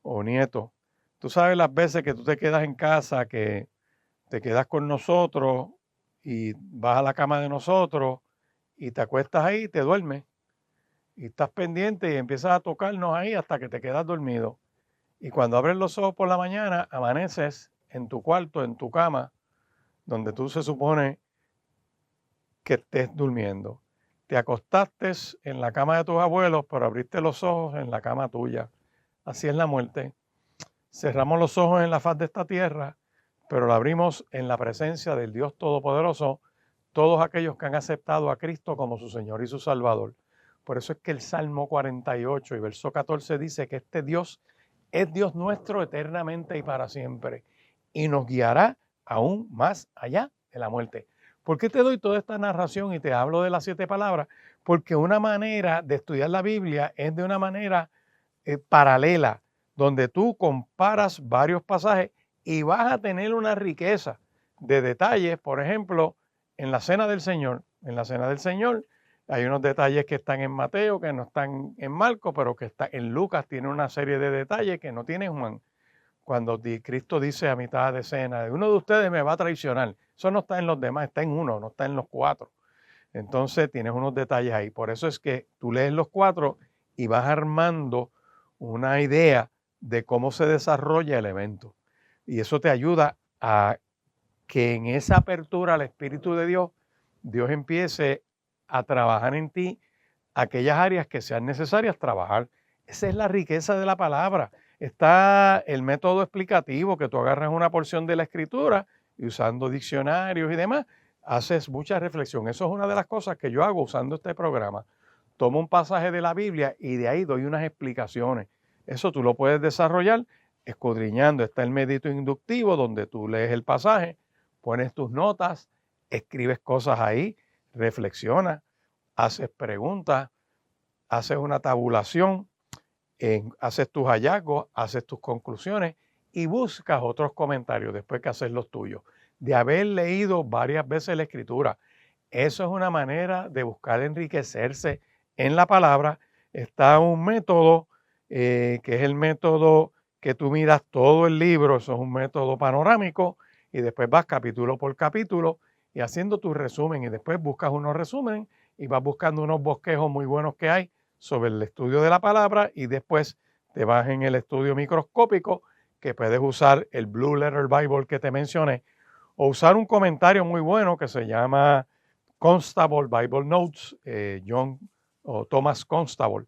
S1: o nieto, tú sabes las veces que tú te quedas en casa, que te quedas con nosotros y vas a la cama de nosotros y te acuestas ahí y te duermes. Y estás pendiente y empiezas a tocarnos ahí hasta que te quedas dormido. Y cuando abres los ojos por la mañana, amaneces en tu cuarto, en tu cama, donde tú se supone que estés durmiendo. Te acostaste en la cama de tus abuelos, pero abriste los ojos en la cama tuya. Así es la muerte. Cerramos los ojos en la faz de esta tierra, pero la abrimos en la presencia del Dios Todopoderoso, todos aquellos que han aceptado a Cristo como su Señor y su Salvador. Por eso es que el Salmo 48 y verso 14 dice que este Dios es Dios nuestro eternamente y para siempre, y nos guiará aún más allá de la muerte. ¿Por qué te doy toda esta narración y te hablo de las 7 palabras? Porque una manera de estudiar la Biblia es de una manera paralela, donde tú comparas varios pasajes y vas a tener una riqueza de detalles. Por ejemplo, en la Cena del Señor. En la Cena del Señor hay unos detalles que están en Mateo, que no están en Marcos, pero que está en Lucas. Tiene una serie de detalles que no tiene Juan. Cuando Cristo dice a mitad de cena, uno de ustedes me va a traicionar. Eso no está en los demás, está en uno, no está en los 4. Entonces tienes unos detalles ahí. Por eso es que tú lees los 4 y vas armando una idea de cómo se desarrolla el evento. Y eso te ayuda a que en esa apertura al Espíritu de Dios, Dios empiece a trabajar en ti aquellas áreas que sean necesarias trabajar. Esa es la riqueza de la palabra. Está el método explicativo, que tú agarras una porción de la escritura y usando diccionarios y demás, haces mucha reflexión. Eso es una de las cosas que yo hago usando este programa. Tomo un pasaje de la Biblia y de ahí doy unas explicaciones. Eso tú lo puedes desarrollar escudriñando. Está el medito inductivo, donde tú lees el pasaje, pones tus notas, escribes cosas ahí, reflexionas, haces preguntas, haces una tabulación, haces tus hallazgos, haces tus conclusiones y buscas otros comentarios después que haces los tuyos. De haber leído varias veces la escritura. Eso es una manera de buscar enriquecerse en la palabra. Está un método que es el método que tú miras todo el libro. Eso es un método panorámico y después vas capítulo por capítulo y haciendo tu resumen y después buscas unos resúmenes y vas buscando unos bosquejos muy buenos que hay sobre el estudio de la palabra y después te vas en el estudio microscópico, que puedes usar el Blue Letter Bible que te mencioné o usar un comentario muy bueno que se llama Constable Bible Notes, John o Thomas Constable.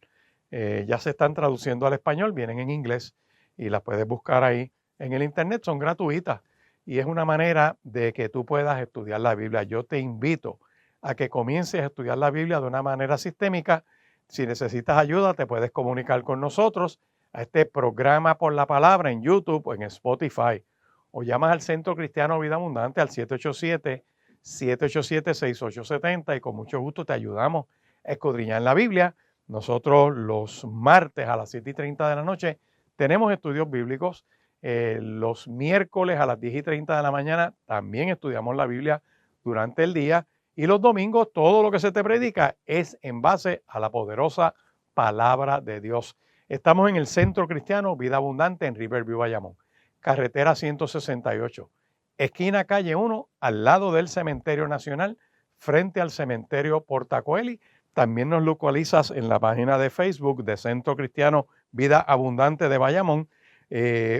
S1: Ya se están traduciendo al español, vienen en inglés y las puedes buscar ahí en el internet, son gratuitas y es una manera de que tú puedas estudiar la Biblia. Yo te invito a que comiences a estudiar la Biblia de una manera sistémica. Si necesitas ayuda, te puedes comunicar con nosotros a este programa por la palabra en YouTube o en Spotify, o llamas al Centro Cristiano Vida Abundante al 787-787-6870 y con mucho gusto te ayudamos a escudriñar la Biblia. Nosotros los martes a las 7:30 de la noche tenemos estudios bíblicos. Los miércoles a las 10:30 de la mañana también estudiamos la Biblia durante el día. Y los domingos todo lo que se te predica es en base a la poderosa palabra de Dios. Estamos en el Centro Cristiano Vida Abundante en Riverview, Bayamón. Carretera 168, esquina calle 1, al lado del Cementerio Nacional, frente al Cementerio Portacoeli. También nos localizas en la página de Facebook de Centro Cristiano Vida Abundante de Bayamón,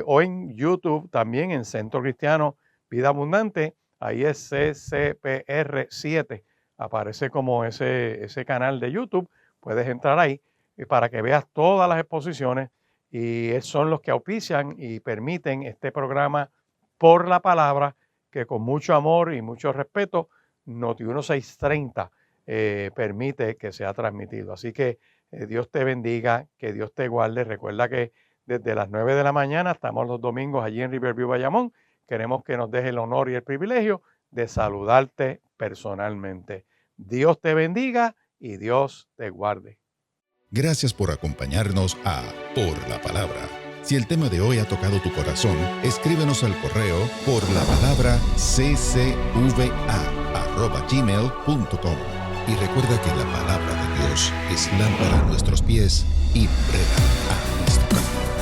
S1: o en YouTube también en Centro Cristiano Vida Abundante. Ahí es CCPR7, aparece como ese canal de YouTube. Puedes entrar ahí para que veas todas las exposiciones, y son los que auspician y permiten este programa por la palabra, que con mucho amor y mucho respeto Noti1 630 permite que sea transmitido. Así que Dios te bendiga, que Dios te guarde. Recuerda que desde las 9 de la mañana estamos los domingos allí en Riverview, Bayamón. Queremos que nos deje el honor y el privilegio de saludarte personalmente. Dios te bendiga y Dios te guarde.
S2: Gracias por acompañarnos a Por la Palabra. Si el tema de hoy ha tocado tu corazón, escríbenos al correo porlapalabraccva@gmail.com. Y recuerda que la palabra de Dios es lámpara a nuestros pies y brega a nuestro camino.